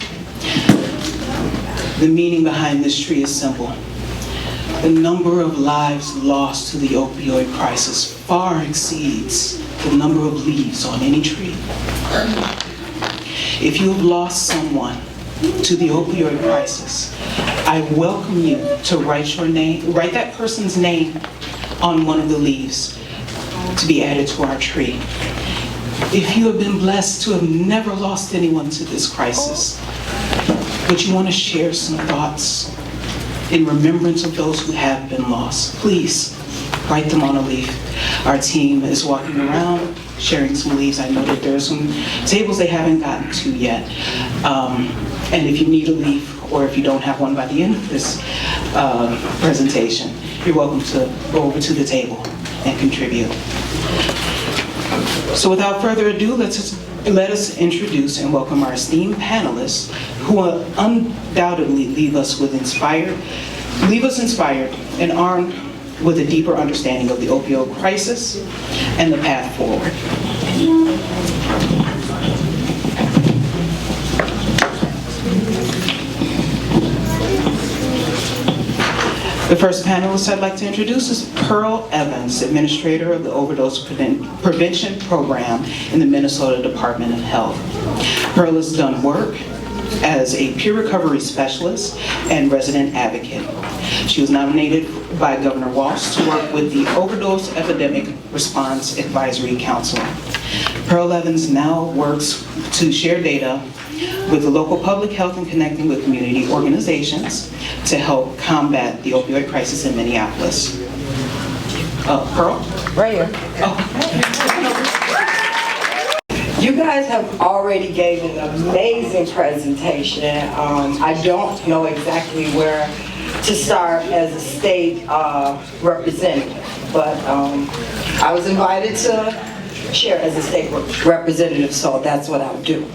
The meaning behind this tree is simple. The number of lives lost to the opioid crisis far exceeds the number of leaves on any tree. If you have lost someone to the opioid crisis, I welcome you to write that person's name on one of the leaves to be added to our tree. If you have been blessed to have never lost anyone to this crisis, but you want to share some thoughts in remembrance of those who have been lost, please write them on a leaf. Our team is walking around sharing some leaves. I know that there are some tables they haven't gotten to yet. And if you need a leaf, or if you don't have one by the end of this presentation, you're welcome to go over to the table and contribute. So without further ado, let us introduce and welcome our esteemed panelists who will undoubtedly leave us inspired and armed with a deeper understanding of the opioid crisis and the path forward. The first panelist I'd like to introduce is Pearl Evans, Administrator of the Overdose Prevention Program in the Minnesota Department of Health. Pearl has done work as a peer recovery specialist and resident advocate. She was nominated by Governor Walsh to work with the Overdose Epidemic Response Advisory Council. Pearl Evans now works to share data with the local public health and connecting with community organizations to help combat the opioid crisis in Minneapolis. Pearl? Right here. You guys have already gave an amazing presentation. I don't know exactly where to start as a state representative, but I was invited to share as a state representative, so that's what I'll do.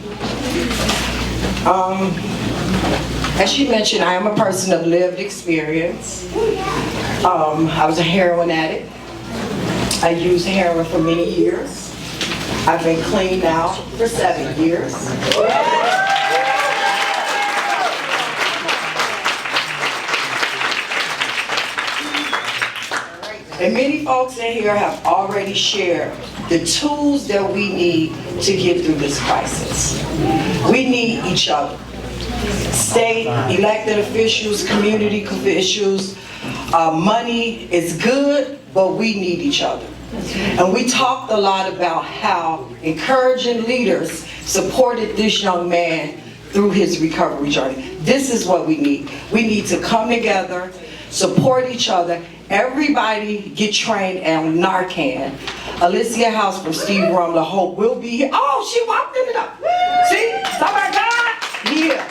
As she mentioned, I am a person of lived experience. I was a heroin addict. I used heroin for many years. I've been clean now for 7 years. And many folks in here have already shared the tools that we need to get through this crisis. We need each other. State, elected officials, community officials, money is good, but we need each other. And we talked a lot about how encouraging leaders supported this young man through his recovery journey. This is what we need. We need to come together, support each other. Everybody get trained on Narcan. Alicia House from Steve Rumler Hope will be here. Oh, she walked in it up. See? Somebody got here.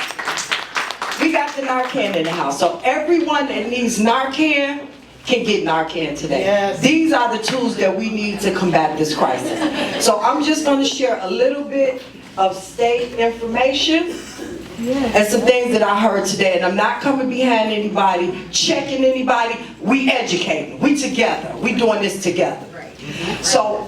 We got the Narcan in the house. So everyone that needs Narcan can get Narcan today. Yes. These are the tools that we need to combat this crisis. So I'm just going to share a little bit of state information and some things that I heard today. And I'm not coming behind anybody, checking anybody. We educating. We together. We doing this together. So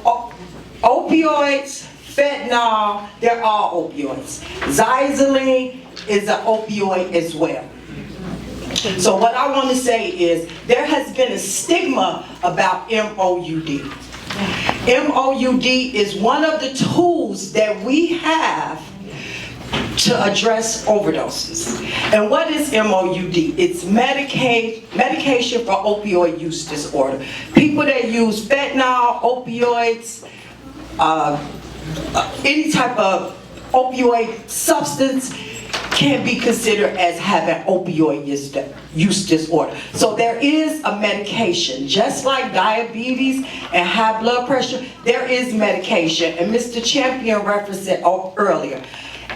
opioids, fentanyl, they're all opioids. Xyzine is an opioid as well. So what I want to say is there has been a stigma about MOUD. MOUD is one of the tools that we have to address overdoses. And what is MOUD? It's medication for opioid use disorder. People that use fentanyl, opioids, any type of opioid substance can be considered as having opioid use disorder. So there is a medication, just like diabetes and high blood pressure, there is medication, and Mr. Champion referenced it earlier.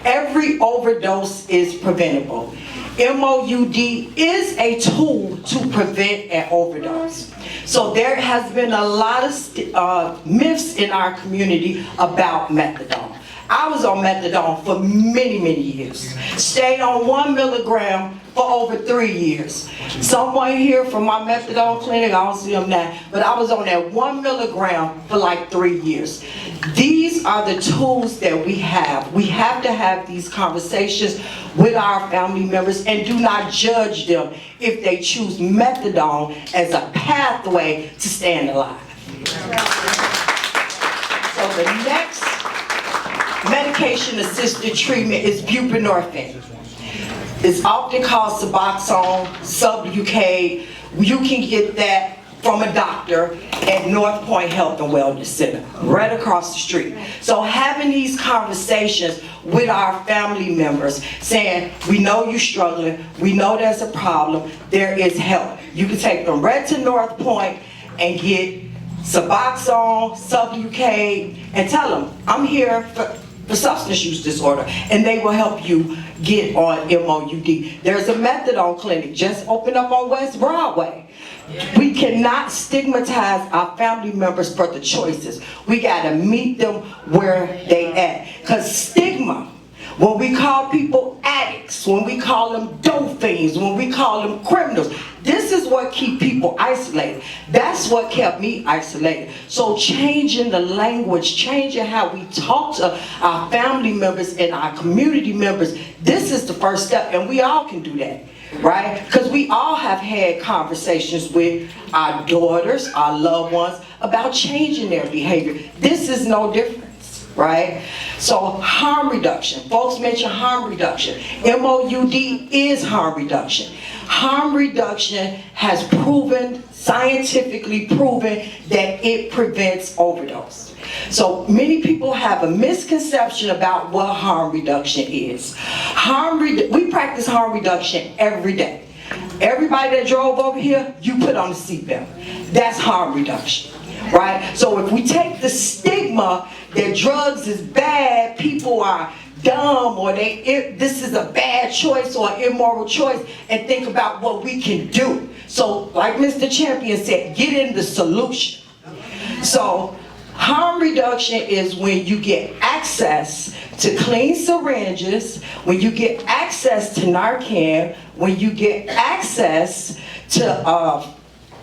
Every overdose is preventable. MOUD is a tool to prevent an overdose. So there has been a lot of myths in our community about methadone. I was on methadone for many, many years. Stayed on 1 milligram for over 3 years. Someone here from my methadone clinic, I don't see them now, but I was on that 1 milligram for like 3 years. These are the tools that we have. We have to have these conversations with our family members and do not judge them if they choose methadone as a pathway to staying alive. So the next medication-assisted treatment is buprenorphine. It's often called Suboxone, Sublocade. You can get that from a doctor at North Point Health and Wellness Center, right across the street. So having these conversations with our family members, saying, we know you're struggling, we know there's a problem, there is help. You can take them right to North Point and get Suboxone, Sublocade, and tell them, I'm here for substance use disorder, and they will help you get on MOUD. There's a methadone clinic just opened up on West Broadway. We cannot stigmatize our family members for the choices. We gotta meet them where they at. Cause stigma, when we call people addicts, when we call them dope fiends, when we call them criminals, this is what keep people isolated. That's what kept me isolated. So changing the language, changing how we talk to our family members and our community members, this is the first step, and we all can do that. right? Because we all have had conversations with our daughters, our loved ones, about changing their behavior. This is no difference, right? So harm reduction, folks mention harm reduction. MOUD is harm reduction. Harm reduction has proven, scientifically proven, that it prevents overdose. So many people have a misconception about what harm reduction is. We practice harm reduction every day. Everybody that drove over here, you put on a seatbelt. That's harm reduction, right? So if we take the stigma that drugs is bad, people are dumb, or this is a bad choice or immoral choice, and think about what we can do. So like Mr. Champion said, get in the solution. So harm reduction is when you get access to clean syringes, when you get access to Narcan, when you get access to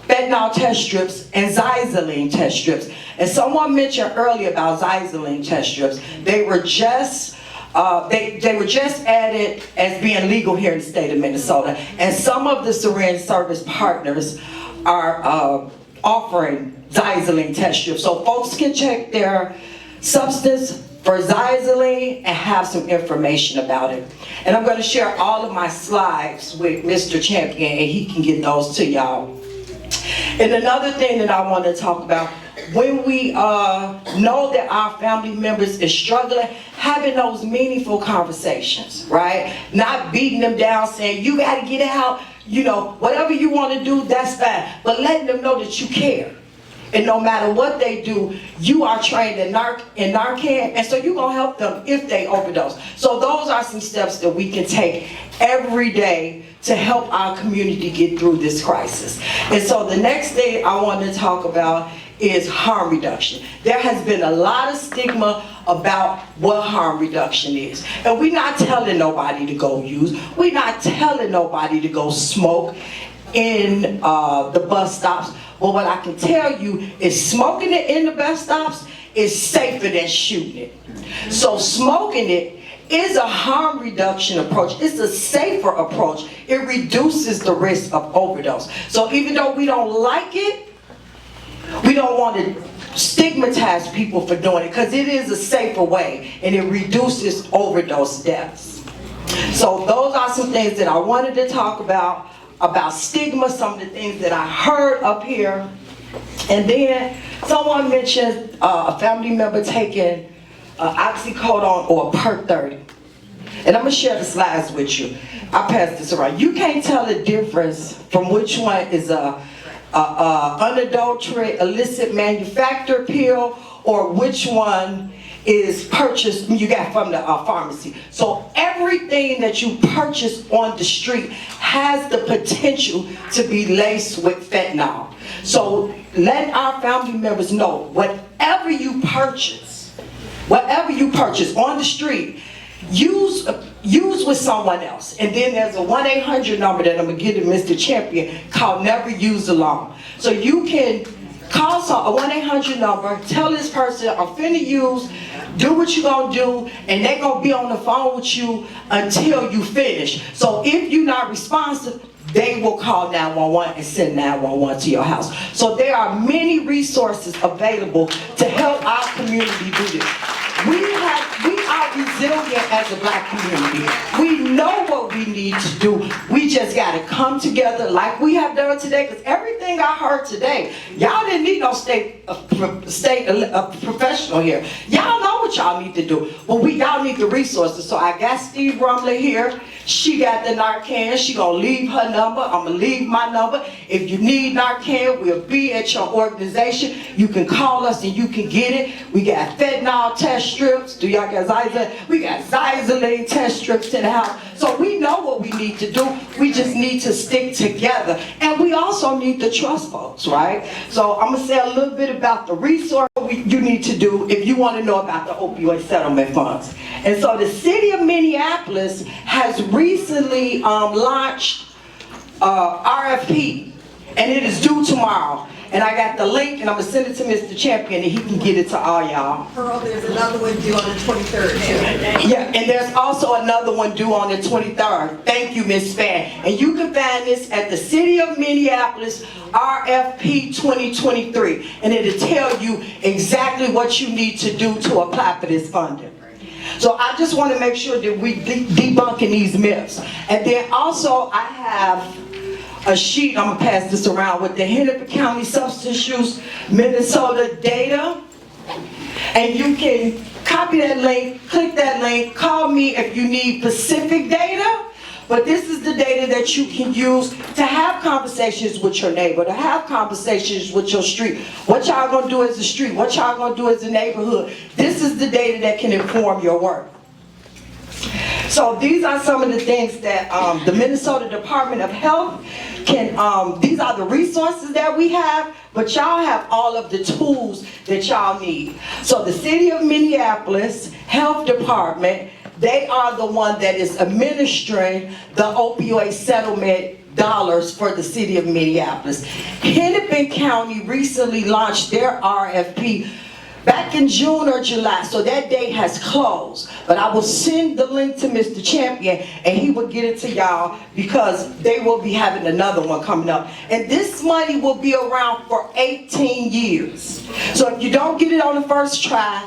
fentanyl test strips and xylazine test strips. And someone mentioned earlier about xylazine test strips. They were just added as being legal here in the state of Minnesota. And some of the syringe service partners are offering xylazine test strips. So folks can check their substance for xylazine and have some information about it. And I'm going to share all of my slides with Mr. Champion, and he can get those to y'all. And another thing that I want to talk about, when we know that our family members is struggling, having those meaningful conversations, right? Not beating them down, saying, you got to get out, you know, whatever you want to do, that's fine. But letting them know that you care. And no matter what they do, you are trained in Narcan, and so you're going to help them if they overdose. So those are some steps that we can take every day to help our community get through this crisis. And so the next thing I want to talk about is harm reduction. There has been a lot of stigma about what harm reduction is. And we're not telling nobody to go use. We're not telling nobody to go smoke in the bus stops. But what I can tell you is smoking it in the bus stops is safer than shooting it. So smoking it is a harm reduction approach. It's a safer approach. It reduces the risk of overdose. So even though we don't like it, we don't want to stigmatize people for doing it, because it is a safer way and it reduces overdose deaths. So those are some things that I wanted to talk about stigma, some of the things that I heard up here. And then someone mentioned a family member taking oxycodone or Perk 30. And I'm going to share the slides with you. I pass this around. You can't tell the difference from which one is a unadulterated illicit manufactured pill or which one is purchased, you got from the pharmacy. So everything that you purchase on the street has the potential to be laced with fentanyl. So let our family members know, whatever you purchase on the street, use with someone else. And then there's a 1-800 number that I'm going to give to Mr. Champion called Never Use Alone. So you can call a 1-800 number, tell this person, I'm finna use, do what you're gonna do, and they're gonna be on the phone with you until you finish. So if you're not responsive, they will call 911 and send 911 to your house. So there are many resources available to help our community do this. We are resilient as a black community. We know what we need to do. We just got to come together like we have done today, because everything I heard today, y'all didn't need no state professional here. Y'all know what y'all need to do. But y'all need the resources. So I got Steve Rumley here. She got the Narcan. She gonna leave her number. I'm gonna leave my number. If you need Narcan, we'll be at your organization. You can call us and you can get it. We got fentanyl test strips. Do y'all got xylazine? We got xylazine test strips in the house. So we know what we need to do. We just need to stick together. And we also need to trust folks, right? So I'm gonna say a little bit about the resource you need to do if you want to know about the opioid settlement funds. And so the city of Minneapolis has recently launched RFP, and it is due tomorrow. and I got the link, and I'm gonna send it to Mr. Champion, and he can get it to all y'all. Pearl, there's another one due on the 23rd. Yeah, and there's also another one due on the 23rd. Thank you, Ms. Span. And you can find this at the City of Minneapolis RFP 2023, and it'll tell you exactly what you need to do to apply for this funding. So I just want to make sure that we debunking these myths. And then also I have a sheet, I'm gonna pass this around, with the Hennepin County Substance Use Minnesota data. And you can copy that link, click that link, call me if you need specific data. But this is the data that you can use to have conversations with your neighbor, to have conversations with your street. What y'all gonna do as a street? What y'all gonna do as a neighborhood? This is the data that can inform your work. So these are some of the things that the Minnesota Department of Health can, these are the resources that we have, but y'all have all of the tools that y'all need. So the City of Minneapolis Health Department, they are the one that is administering the opioid settlement dollars for the City of Minneapolis. Hennepin County recently launched their RFP back in June or July, so that date has closed. But I will send the link to Mr. Champion, and he will get it to y'all, because they will be having another one coming up. And this money will be around for 18 years. So if you don't get it on the first try,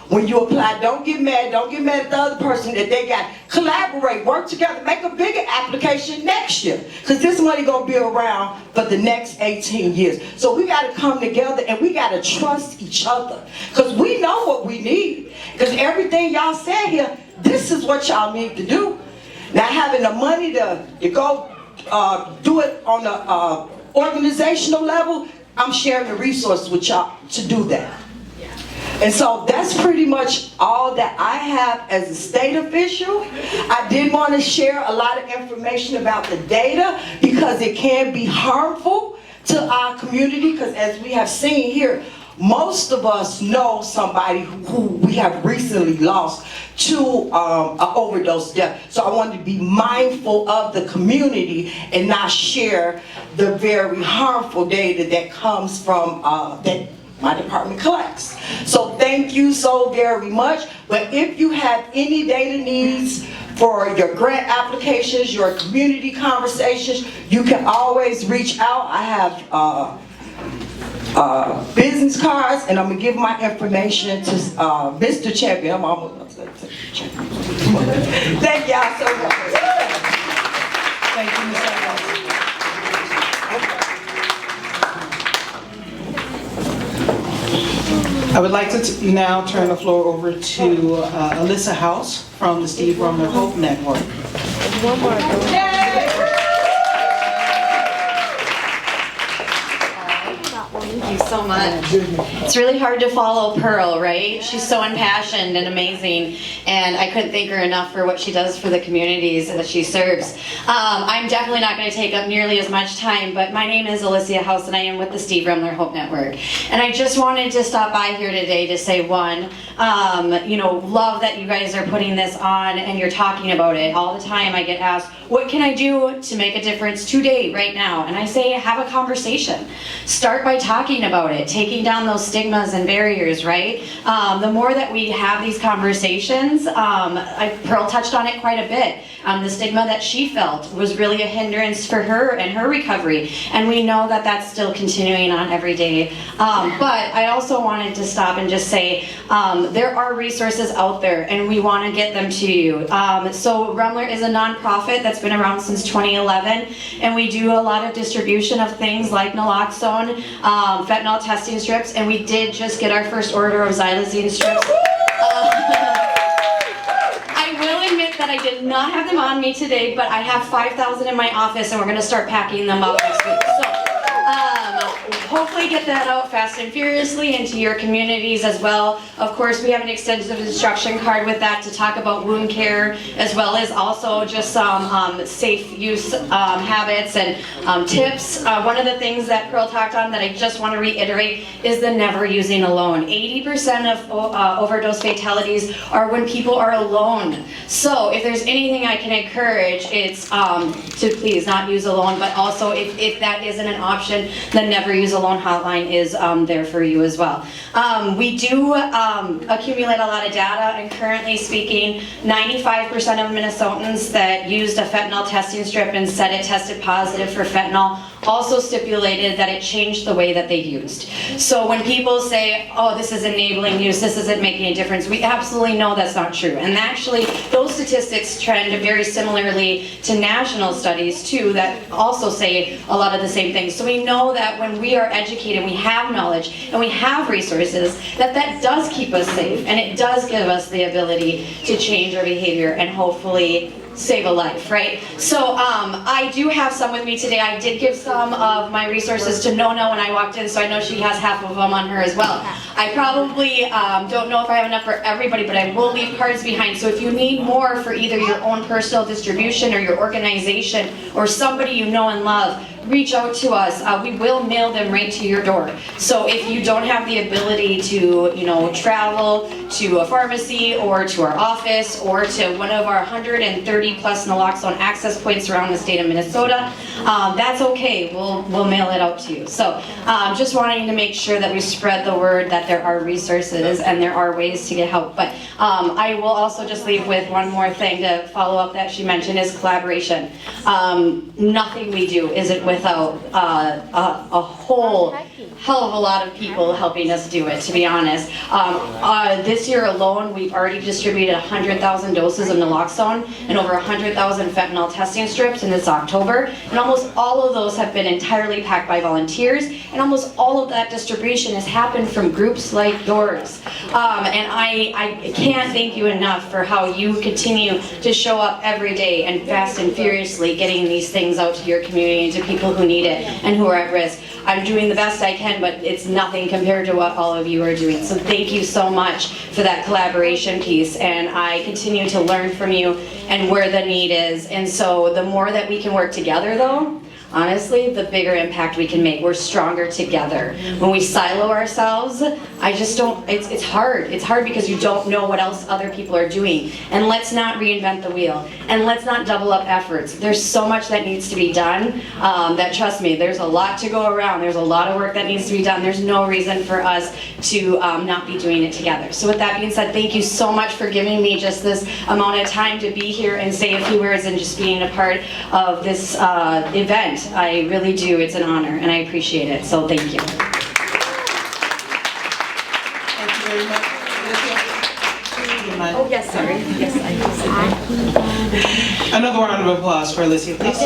when you apply, don't get mad at the other person that they got. Collaborate, work together, make a bigger application next year. Because this money gonna be around for the next 18 years. So we gotta come together and we gotta trust each other. Because we know what we need. Because everything y'all said here, this is what y'all need to do. Now having the money to go do it on the organizational level, I'm sharing the resources with y'all to do that. And so that's pretty much all that I have as a state official. I did want to share a lot of information about the data, because it can be harmful to our community, because as we have seen here, most of us know somebody who we have recently lost to an overdose death. So I wanted to be mindful of the community and not share the very harmful data that comes from that my department collects. So thank you so very much. But if you have any data needs for your grant applications, your community conversations, you can always reach out. I have business cards, and I'm gonna give my information to Mr. Champion. I'm almost up to Champion. Thank y'all so much. Thank you, Ms. I would like to now turn the floor over to Alyssa House from the Steve Rumler Hope Network. Thank you so much. It's really hard to follow Pearl, right? She's so impassioned and amazing, and I couldn't thank her enough for what she does for the communities that she serves. I'm definitely not going to take up nearly as much time, but my name is Alicia House, and I am with the Steve Rumler Hope Network. And I just wanted to stop by here today to say, one, love that you guys are putting this on and you're talking about it. All the time I get asked, what can I do to make a difference today, right now? And I say, have a conversation. Start by talking about it, taking down those stigmas and barriers, right? The more that we have these conversations, Pearl touched on it quite a bit. The stigma that she felt was really a hindrance for her and her recovery, and we know that that's still continuing on every day. But I also wanted to stop and just say, there are resources out there, and we want to get them to you. So Rumler is a nonprofit that's been around since 2011, and we do a lot of distribution of things like naloxone, fentanyl testing strips, and we did just get our first order of xylazine strips. I will admit that I did not have them on me today, but I have 5,000 in my office, and we're going to start packing them up next week. So hopefully get that out fast and furiously into your communities as well. Of course, we have an extensive instruction card with that to talk about wound care, as well as also just some safe use habits and tips. One of the things that Pearl talked on that I just want to reiterate is the never using alone. 80% of overdose fatalities are when people are alone. So if there's anything I can encourage, it's to please not use alone, but also if that isn't an option, then never use alone. Alone hotline is there for you as well. We do accumulate a lot of data, and currently speaking, 95% of Minnesotans that used a fentanyl testing strip and said it tested positive for fentanyl also stipulated that it changed the way that they used. So when people say, oh, this is enabling use, this isn't making a difference, we absolutely know that's not true. And actually, those statistics trend very similarly to national studies too, that also say a lot of the same things. So we know that when we are educated, we have knowledge, and we have resources, that does keep us safe, and it does give us the ability to change our behavior and hopefully save a life, right? So I do have some with me today. I did give some of my resources to Nona when I walked in, so I know she has half of them on her as well. I probably don't know if I have enough for everybody, but I will leave cards behind. So if you need more for either your own personal distribution or your organization or somebody you know and love, reach out to us. We will mail them right to your door. So if you don't have the ability to, travel to a pharmacy or to our office or to one of our 130 plus naloxone access points around the state of Minnesota, that's okay. We'll mail it out to you. So just wanting to make sure that we spread the word that there are resources and there are ways to get help. But I will also just leave with one more thing to follow up that she mentioned is collaboration. Nothing we do isn't without a whole hell of a lot of people helping us do it, to be honest. This year alone, we've already distributed 100,000 doses of naloxone and over 100,000 fentanyl testing strips in this October. And almost all of those have been entirely packed by volunteers. And almost all of that distribution has happened from groups like yours. And I can't thank you enough for how you continue to show up every day and fast and furiously getting these things out to your community and to people who need it and who are at risk. I'm doing the best I can, but it's nothing compared to what all of you are doing. So thank you so much for that collaboration piece. And I continue to learn from you and where the need is. And so the more that we can work together though, honestly, the bigger impact we can make. We're stronger together. When we silo ourselves, I just don't, it's hard. It's hard because you don't know what else other people are doing. And let's not reinvent the wheel. And let's not double up efforts. There's so much that needs to be done that, trust me, there's a lot to go around. There's a lot of work that needs to be done. There's no reason for us to not be doing it together. So with that being said, thank you so much for giving me just this amount of time to be here and say a few words and just being a part of this event. I really do. It's an honor, and I appreciate it. So thank you. Thank you very much. Oh, yes, sorry. Yes, I Another round of applause for Alicia, please.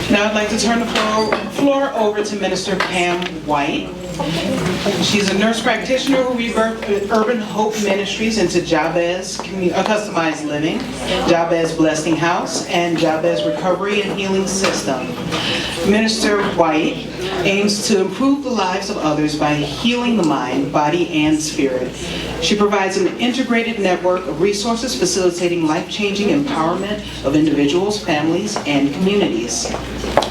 Now I'd like to turn the floor over to Minister Pam White. She's a nurse practitioner who rebirthed Urban Hope Ministries into Jabez Customized Living, Jabez Blessing House, and Jabez Recovery and Healing System. Minister White aims to improve the lives of others by healing the mind, body, and spirit. She provides an integrated network of resources facilitating life-changing empowerment of individuals, families, and communities.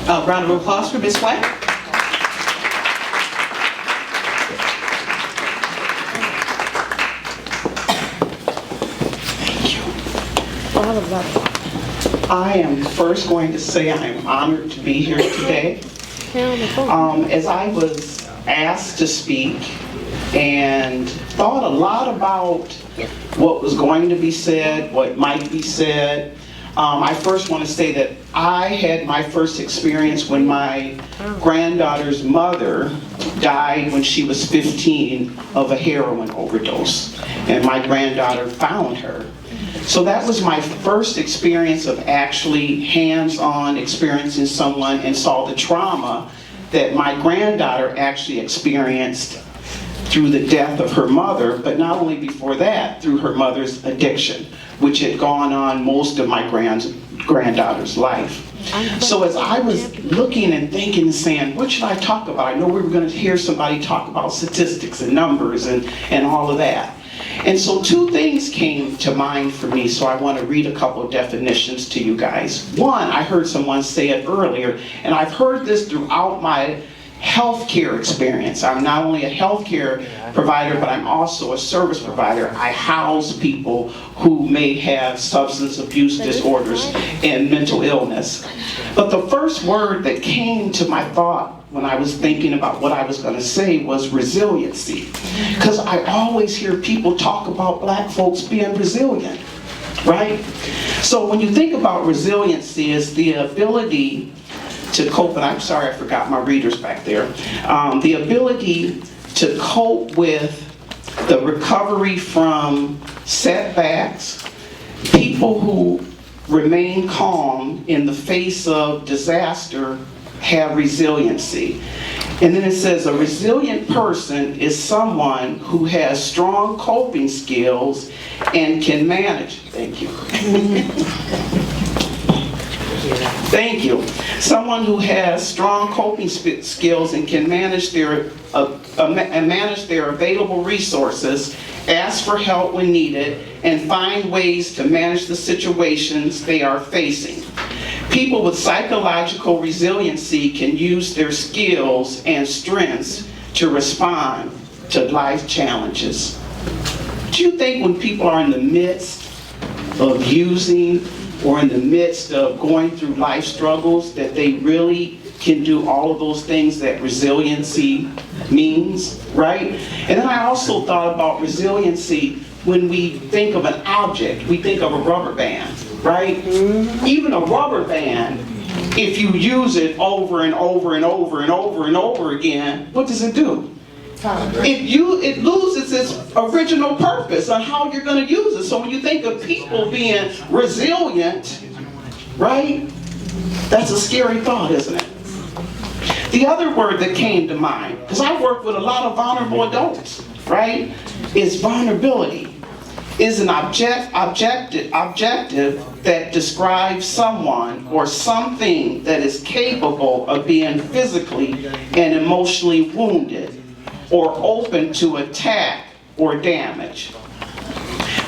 A round of applause for Ms. White. I am first going to say I am honored to be here today. As I was asked to speak and thought a lot about what was going to be said, what might be said, I first want to say that I had my first experience when my granddaughter's mother died when she was 15 of a heroin overdose, and my granddaughter found her. So that was my first experience of actually hands-on experiencing someone and saw the trauma that my granddaughter actually experienced through the death of her mother, but not only before that, through her mother's addiction, which had gone on most of my granddaughter's life. So as I was looking and thinking and saying, what should I talk about? I know we were going to hear somebody talk about statistics and numbers and all of that. And so two things came to mind for me, so I want to read a couple of definitions to you guys. One, I heard someone say it earlier, and I've heard this throughout my healthcare experience. I'm not only a healthcare provider, but I'm also a service provider. I house people who may have substance abuse disorders and mental illness. But the first word that came to my thought when I was thinking about what I was going to say was resiliency. Because I always hear people talk about black folks being resilient, right? So when you think about resiliency, it's the ability to cope, and I'm sorry I forgot my readers back there, the ability to cope with the recovery from setbacks, people who remain calm in the face of disaster have resiliency. And then it says a resilient person is someone who has strong coping skills and can manage. Thank you. Thank you. Someone who has strong coping skills and can manage their available resources, ask for help when needed, and find ways to manage the situations they are facing. People with psychological resiliency can use their skills and strengths to respond to life challenges. Do you think when people are in the midst of using or in the midst of going through life struggles that they really can do all of those things that resiliency means, right? And then I also thought about resiliency when we think of an object. We think of a rubber band, right? Even a rubber band, if you use it over and over and over and over and over again, what does it do? It loses its original purpose on how you're going to use it. So when you think of people being resilient, right? That's a scary thought, isn't it? The other word that came to mind, because I work with a lot of vulnerable adults, right, is vulnerability. Is an objective that describes someone or something that is capable of being physically and emotionally wounded or open to attack or damage.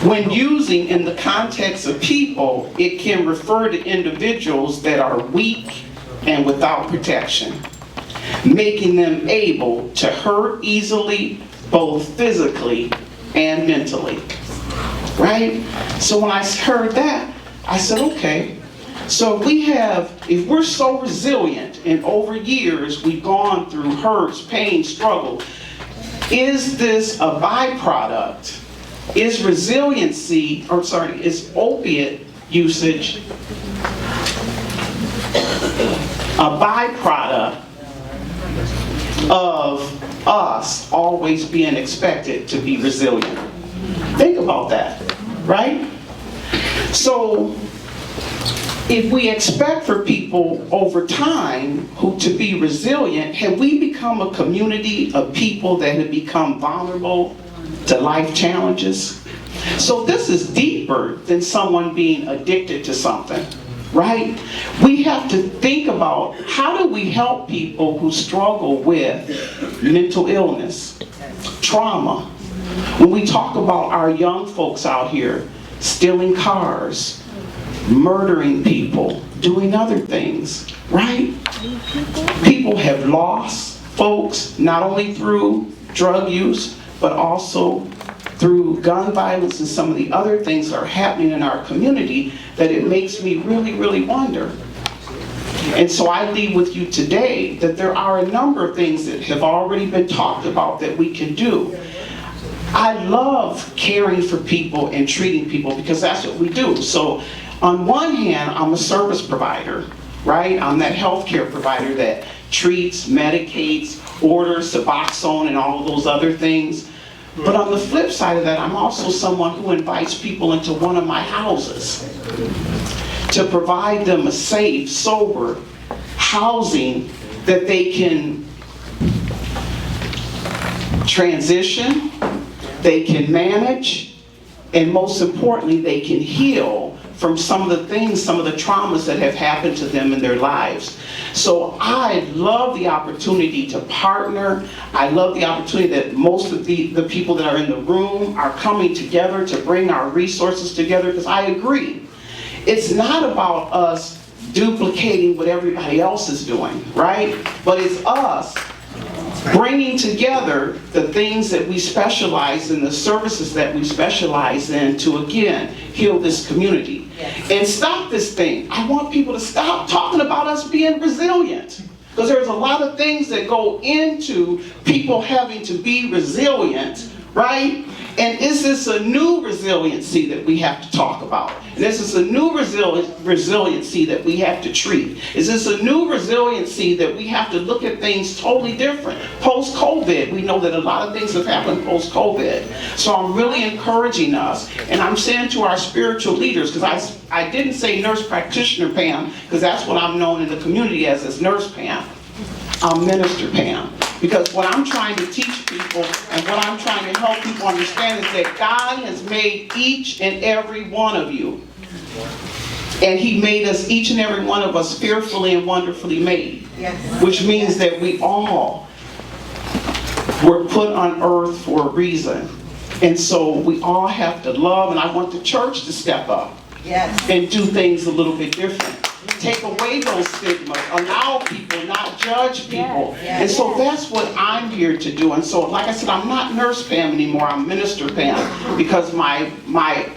When using in the context of people, it can refer to individuals that are weak and without protection, making them able to hurt easily, both physically and mentally. Right? So when I heard that, I said, okay, so if we're so resilient and over years we've gone through hurts, pain, struggle, is this a byproduct? Is opiate usage a byproduct of us always being expected to be resilient? Think about that, right? So if we expect for people over time to be resilient, have we become a community of people that have become vulnerable to life challenges? So this is deeper than someone being addicted to something, right? We have to think about how do we help people who struggle with mental illness, trauma. When we talk about our young folks out here stealing cars, murdering people, doing other things, right? People have lost folks not only through drug use, but also through gun violence and some of the other things that are happening in our community that it makes me really, really wonder. And so I leave with you today that there are a number of things that have already been talked about that we can do. I love caring for people and treating people because that's what we do. So on one hand, I'm a service provider, right? I'm that healthcare provider that treats, medicates, orders Suboxone and all of those other things. But on the flip side of that, I'm also someone who invites people into one of my houses to provide them a safe, sober housing that they can transition, they can manage, and most importantly, they can heal from some of the things, some of the traumas that have happened to them in their lives. So I love the opportunity to partner. I love the opportunity that most of the people that are in the room are coming together to bring our resources together, because I agree. It's not about us duplicating what everybody else is doing, right? But it's us bringing together the things that we specialize in, the services that we specialize in to, again, heal this community. And stop this thing. I want people to stop talking about us being resilient. Because there's a lot of things that go into people having to be resilient, right? And is this a new resiliency that we have to talk about? And is this a new resiliency that we have to treat? Is this a new resiliency that we have to look at things totally different? Post-COVID, we know that a lot of things have happened post-COVID. So I'm really encouraging us, and I'm saying to our spiritual leaders, because I didn't say nurse practitioner Pam, because that's what I'm known in the community as is Nurse Pam. I'm Minister Pam. Because what I'm trying to teach people and what I'm trying to help people understand is that God has made each and every one of you. And He made us, each and every one of us, fearfully and wonderfully made. Yes. Which means that we all were put on earth for a reason. And so we all have to love, and I want the church to step up. Yes. And do things a little bit different. Take away those stigmas, allow people, not judge people. And so that's what I'm here to do. And so, like I said, I'm not Nurse Pam anymore, I'm Minister Pam, because my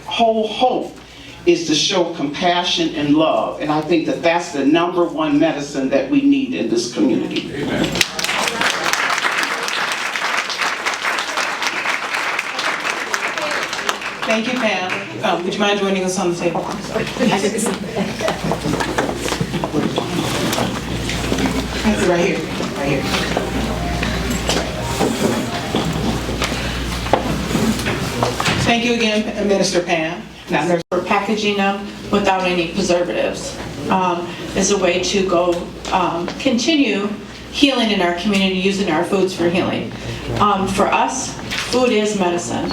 whole hope is to show compassion and love. And I think that that's the #1 medicine that we need in this community. Amen. Thank you, Pam. Would you mind joining us on the table? Right here, right here. Thank you again, Minister Pam. We're packaging them without any preservatives as a way to go continue healing in our community, using our foods for healing. For us, food is medicine.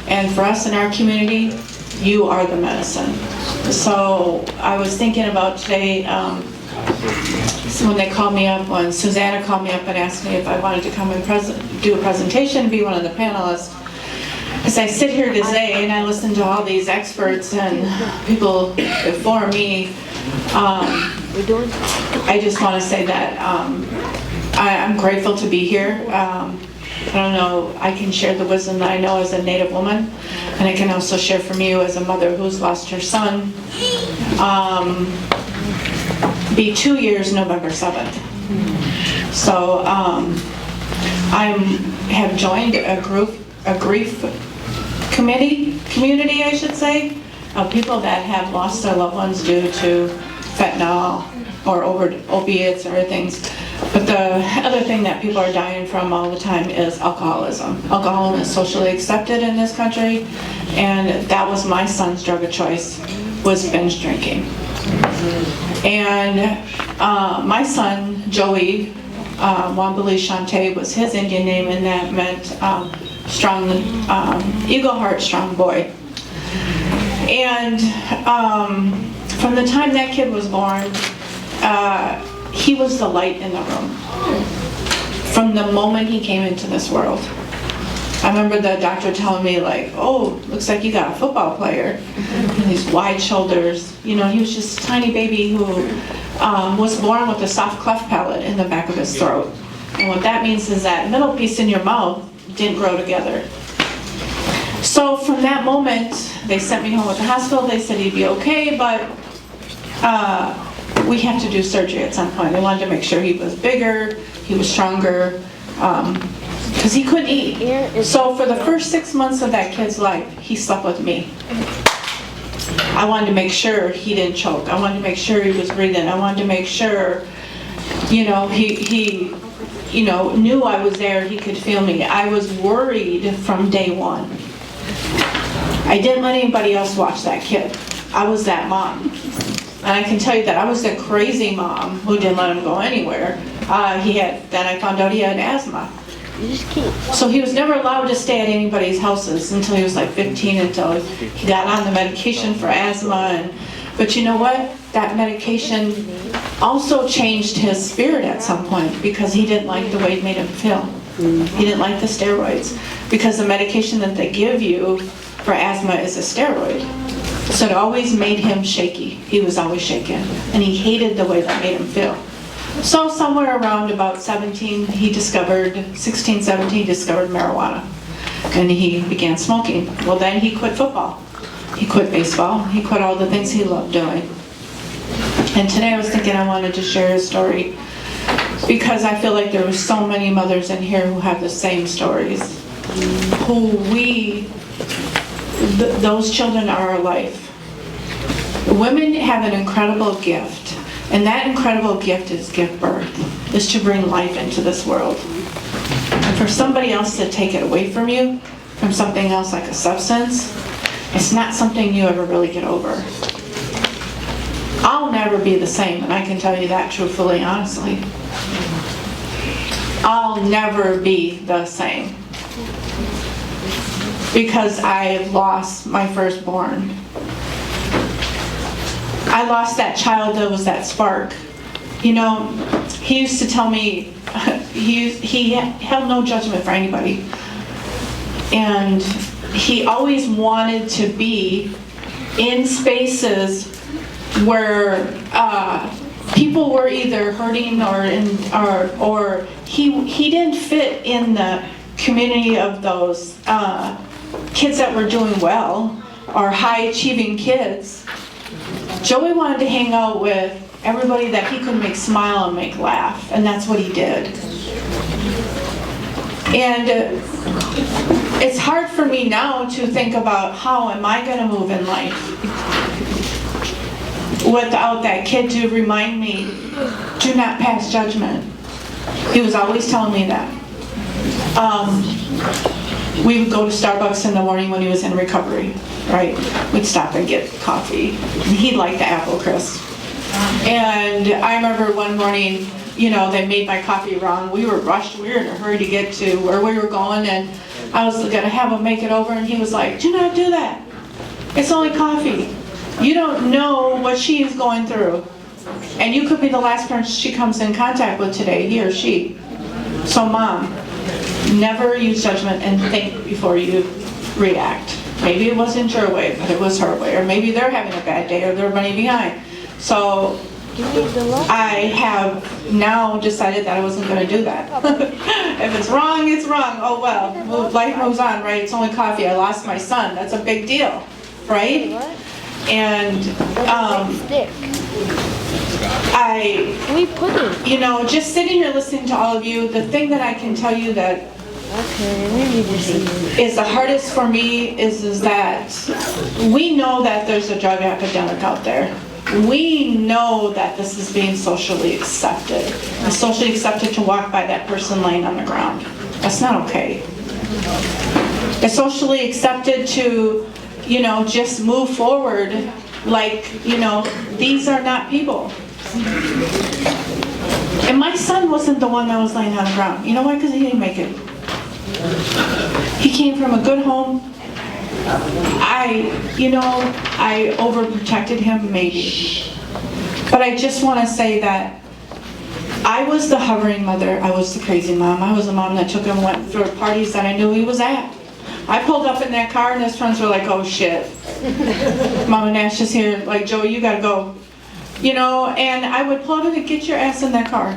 And for us in our community, you are the medicine. So I was thinking about today, so when they called me up, when Susanna called me up and asked me if I wanted to come and do a presentation, be one of the panelists. As I sit here today and I listen to all these experts and people before me, I just want to say that I'm grateful to be here. I don't know, I can share the wisdom that I know as a Native woman, and I can also share from you as a mother who's lost her son. Be 2 years November 7th. So I have joined a grief community, I should say, of people that have lost their loved ones due to fentanyl or opiates or things. But the other thing that people are dying from all the time is alcoholism. Alcoholism is socially accepted in this country, and that was my son's drug of choice, was binge drinking. And my son, Joey, Wambali Shante was his Indian name, and that meant strong, eagle heart, strong boy. And from the time that kid was born, he was the light in the room. From the moment he came into this world. I remember the doctor telling me, like, oh, looks like you got a football player. And these wide shoulders. You know, he was just a tiny baby who was born with a soft cleft palate in the back of his throat. And what that means is that middle piece in your mouth didn't grow together. So from that moment, they sent me home with the hospital. They said he'd be okay, but we have to do surgery at some point. They wanted to make sure he was bigger, he was stronger, because he couldn't eat. So for the first 6 months of that kid's life, he slept with me. I wanted to make sure he didn't choke. I wanted to make sure he was breathing. I wanted to make sure, you know, he knew I was there, he could feel me. I was worried from day one. I didn't let anybody else watch that kid. I was that mom. And I can tell you that I was the crazy mom who didn't let him go anywhere. Then I found out he had asthma. So he was never allowed to stay at anybody's houses until he was like 15, until he got on the medication for asthma. But you know what? That medication also changed his spirit at some point, because he didn't like the way it made him feel. He didn't like the steroids, because the medication that they give you for asthma is a steroid. So it always made him shaky. He was always shaken, and he hated the way that made him feel. So somewhere around about 16, 17, he discovered marijuana. And he began smoking. Well, then he quit football. He quit baseball. He quit all the things he loved doing. And today I was thinking I wanted to share his story because I feel like there were so many mothers in here who have the same stories. Those children are our life. Women have an incredible gift, and that incredible gift is give birth, is to bring life into this world. And for somebody else to take it away from you, from something else like a substance, it's not something you ever really get over. I'll never be the same, and I can tell you that truthfully, honestly. I'll never be the same. Because I lost my firstborn. I lost that child that was that spark. You know, he used to tell me, he held no judgment for anybody. And he always wanted to be in spaces where people were either hurting or he didn't fit in the community of those kids that were doing well or high achieving kids. Joey wanted to hang out with everybody that he could make smile and make laugh, and that's what he did. And it's hard for me now to think about how am I going to move in life without that kid to remind me, do not pass judgment. He was always telling me that. We would go to Starbucks in the morning when he was in recovery, right? We'd stop and get coffee. He liked the apple crisp. And I remember one morning, you know, they made my coffee wrong. We were rushed. We were in a hurry to get to where we were going, and I was going to have him make it over, and he was like, do not do that. It's only coffee. You don't know what she is going through. And you could be the last person she comes in contact with today, he or she. So Mom, never use judgment and think before you react. Maybe it wasn't your way, but it was her way. Or maybe they're having a bad day or they're running behind. So I have now decided that I wasn't going to do that. If it's wrong, it's wrong. Oh well, life moves on, right? It's only coffee. I lost my son. That's a big deal, right? And you know, just sitting here listening to all of you, the thing that I can tell you that is the hardest for me is that we know that there's a drug epidemic out there. We know that this is being socially accepted. It's socially accepted to walk by that person laying on the ground. That's not okay. It's socially accepted to, you know, just move forward like, you know, these are not people. And my son wasn't the one that was laying on the ground. You know why? Because he didn't make it. He came from a good home. I overprotected him maybe. But I just want to say that I was the hovering mother. I was the crazy mom. I was the mom that took him and went for parties that I knew he was at. I pulled up in that car and his friends were like, oh shit. Mama Nash is here. Like, Joey, you gotta go. You know, and I would pull up and get your ass in that car.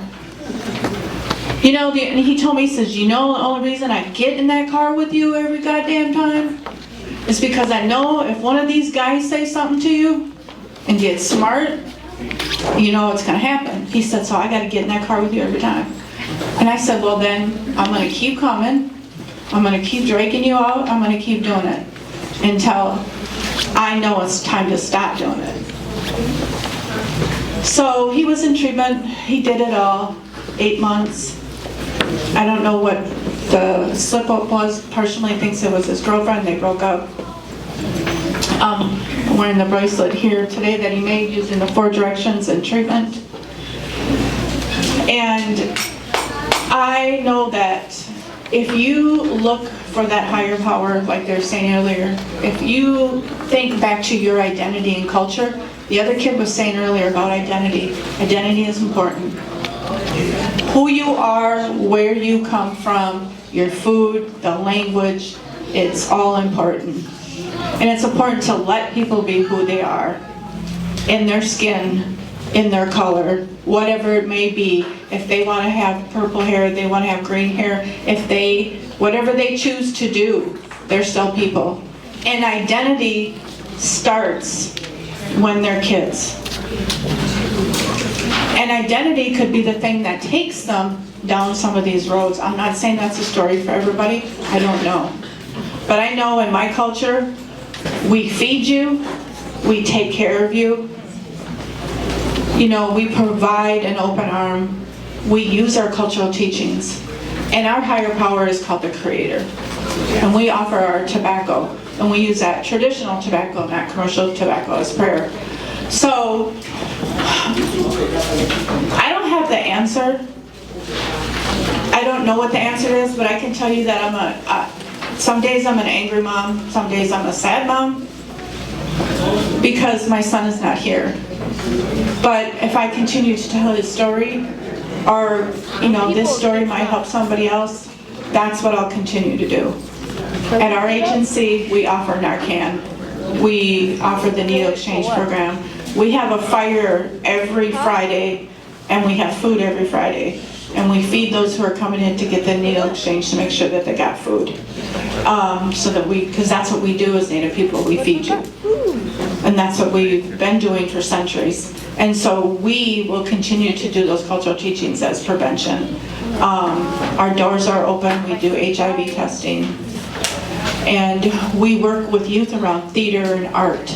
You know, and he told me, he says, you know, the only reason I get in that car with you every goddamn time is because I know if one of these guys say something to you and get smart, you know what's gonna happen. He said, so I gotta get in that car with you every time. And I said, well then, I'm gonna keep coming. I'm gonna keep dragging you out. I'm gonna keep doing it until I know it's time to stop doing it. So he was in treatment. He did it all, 8 months. I don't know what the slip up was. Personally thinks it was his girlfriend. They broke up. I'm wearing the bracelet here today that he made using the 4 directions in treatment. And I know that if you look for that higher power, like they were saying earlier, if you think back to your identity and culture, the other kid was saying earlier about identity. Identity is important. Who you are, where you come from, your food, the language, it's all important. And it's important to let people be who they are, in their skin, in their color, whatever it may be. If they want to have purple hair, they want to have green hair, whatever they choose to do, they're still people. And identity starts when they're kids. And identity could be the thing that takes them down some of these roads. I'm not saying that's a story for everybody, I don't know. But I know in my culture, we feed you, we take care of you, we provide an open arm, we use our cultural teachings, and our higher power is called the Creator. And we offer our tobacco, and we use that traditional tobacco, not commercial tobacco, as prayer. So, I don't have the answer. I don't know what the answer is, but I can tell you that some days I'm an angry mom, some days I'm a sad mom, because my son is not here. But if I continue to tell his story, or this story might help somebody else, that's what I'll continue to do. At our agency, we offer Narcan. We offer the needle exchange program. We have a fire every Friday, and we have food every Friday. And we feed those who are coming in to get the needle exchange to make sure that they got food. Because that's what we do as Native people, we feed you. And that's what we've been doing for centuries. And so we will continue to do those cultural teachings as prevention. Our doors are open, we do HIV testing. And we work with youth around theater and art.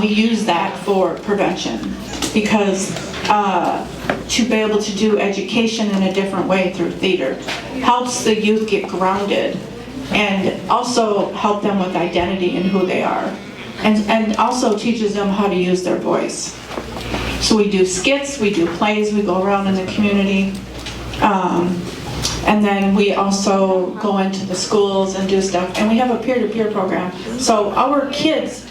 We use that for prevention because to be able to do education in a different way through theater helps the youth get grounded and also help them with identity and who they are, and also teaches them how to use their voice. So we do skits, we do plays, we go around in the community, and then we also go into the schools and do stuff, and we have a peer-to-peer program. So our kids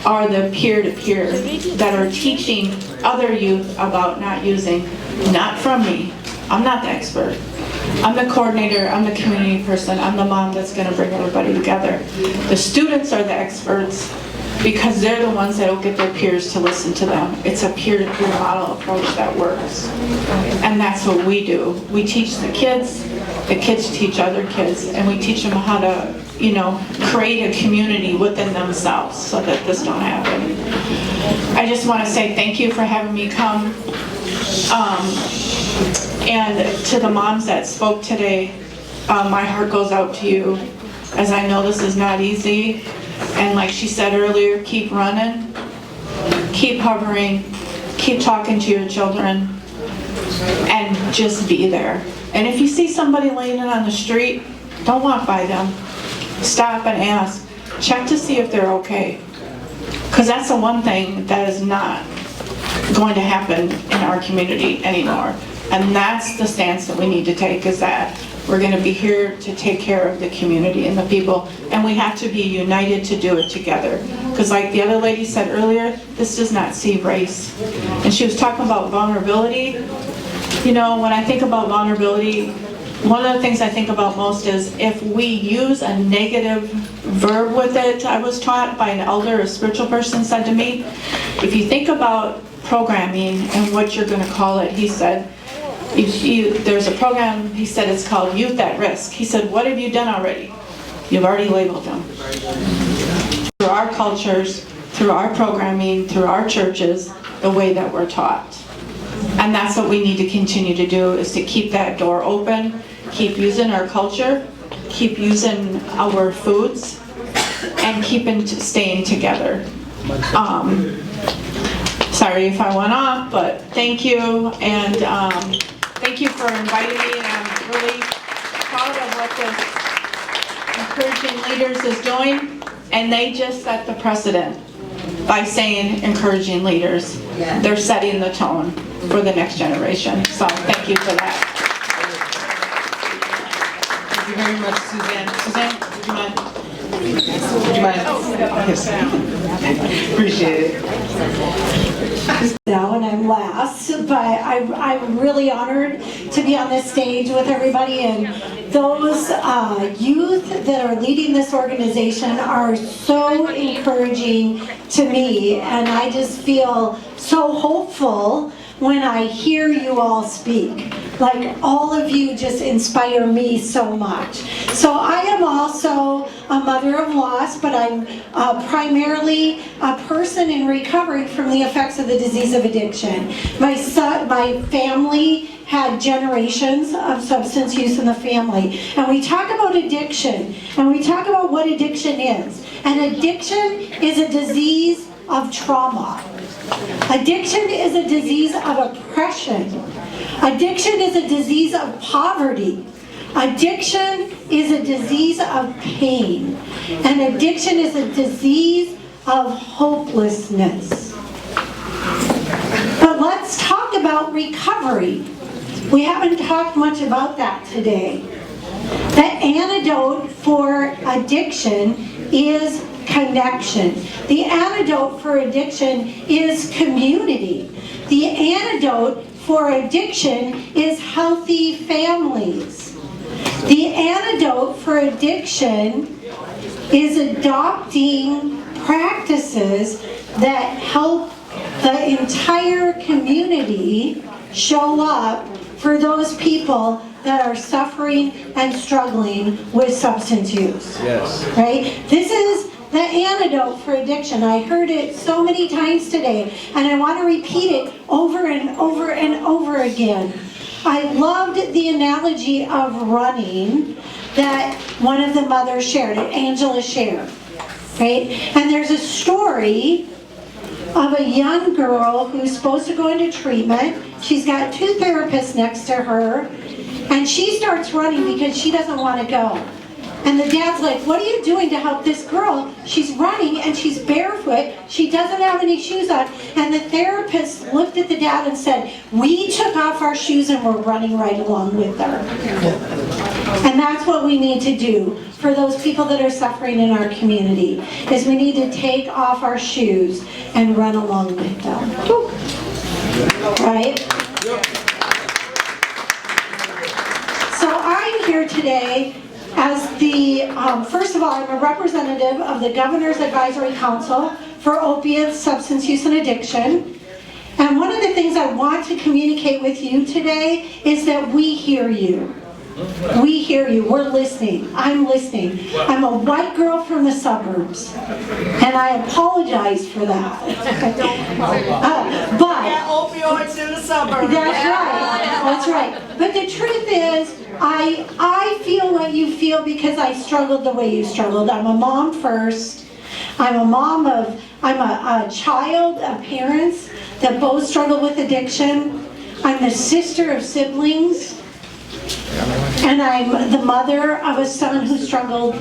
are the peer-to-peer that are teaching other youth about not using, not from me. I'm not the expert. I'm the coordinator, I'm the community person, I'm the mom that's going to bring everybody together. The students are the experts because they're the ones that will get their peers to listen to them. It's a peer-to-peer model approach that works. And that's what we do. We teach the kids teach other kids, and we teach them how to create a community within themselves so that this don't happen. I just want to say thank you for having me come. And to the moms that spoke today, my heart goes out to you, as I know this is not easy. And like she said earlier, keep running, keep hovering, keep talking to your children, and just be there. And if you see somebody laying on the street, don't walk by them. Stop and ask. Check to see if they're okay. Because that's the one thing that is not going to happen in our community anymore. And that's the stance that we need to take, is that we're going to be here to take care of the community and the people. And we have to be united to do it together. Because like the other lady said earlier, this does not see race. And she was talking about vulnerability. When I think about vulnerability, one of the things I think about most is if we use a negative verb with it. I was taught by an elder, a spiritual person said to me, if you think about programming and what you're going to call it, he said, there's a program, he said it's called Youth at Risk. He said, what have you done already? You've already labeled them. Through our cultures, through our programming, through our churches, the way that we're taught. And that's what we need to continue to do, is to keep that door open, keep using our culture, keep using our foods, and staying together. Sorry if I went off, but thank you, and thank you for inviting me, and I'm really proud of what this Encouraging Leaders is doing, and they just set the precedent by saying Encouraging Leaders. Yeah. They're setting the tone for the next generation, so thank you for that. Thank you very much, Suzanne. Suzanne, would you mind? Would you mind? Yes. Appreciate it. Now, and I'm last, but I'm really honored to be on this stage with everybody, and those youth that are leading this organization are so encouraging to me, and I just feel so hopeful when I hear you all speak. Like, all of you just inspire me so much. So I am also a mother of loss, but I'm primarily a person in recovery from the effects of the disease of addiction. My family had generations of substance use in the family. And we talk about addiction, and we talk about what addiction is. And addiction is a disease of trauma. Addiction is a disease of oppression. Addiction is a disease of poverty. Addiction is a disease of pain. And addiction is a disease of hopelessness. But let's talk about recovery. We haven't talked much about that today. The antidote for addiction is connection. The antidote for addiction is community. The antidote for addiction is healthy families. The antidote for addiction is adopting practices that help the entire community show up for those people that are suffering and struggling with substance use. Yes. Right? This is the antidote for addiction. I heard it so many times today, and I want to repeat it over and over and over again. I loved the analogy of running that one of the mothers shared, Angela shared. Right? And there's a story of a young girl who's supposed to go into treatment. She's got 2 therapists next to her, and she starts running because she doesn't want to go. And the dad's like, what are you doing to help this girl? She's running and she's barefoot. She doesn't have any shoes on. And the therapist looked at the dad and said, we took off our shoes and we're running right along with her. And that's what we need to do for those people that are suffering in our community, is we need to take off our shoes and run along with them. Right? So I'm here today as the, first of all, I'm a representative of the Governor's Advisory Council for Opiates, Substance Use and Addiction. And one of the things I want to communicate with you today is that we hear you. We hear you. We're listening. I'm listening. I'm a white girl from the suburbs, and I apologize for that. But opioids in the suburbs. That's right. That's right. But the truth is, I feel what you feel because I struggled the way you struggled. I'm a mom first. I'm a child of parents that both struggle with addiction. I'm the sister of siblings. And I'm the mother of a son who struggled,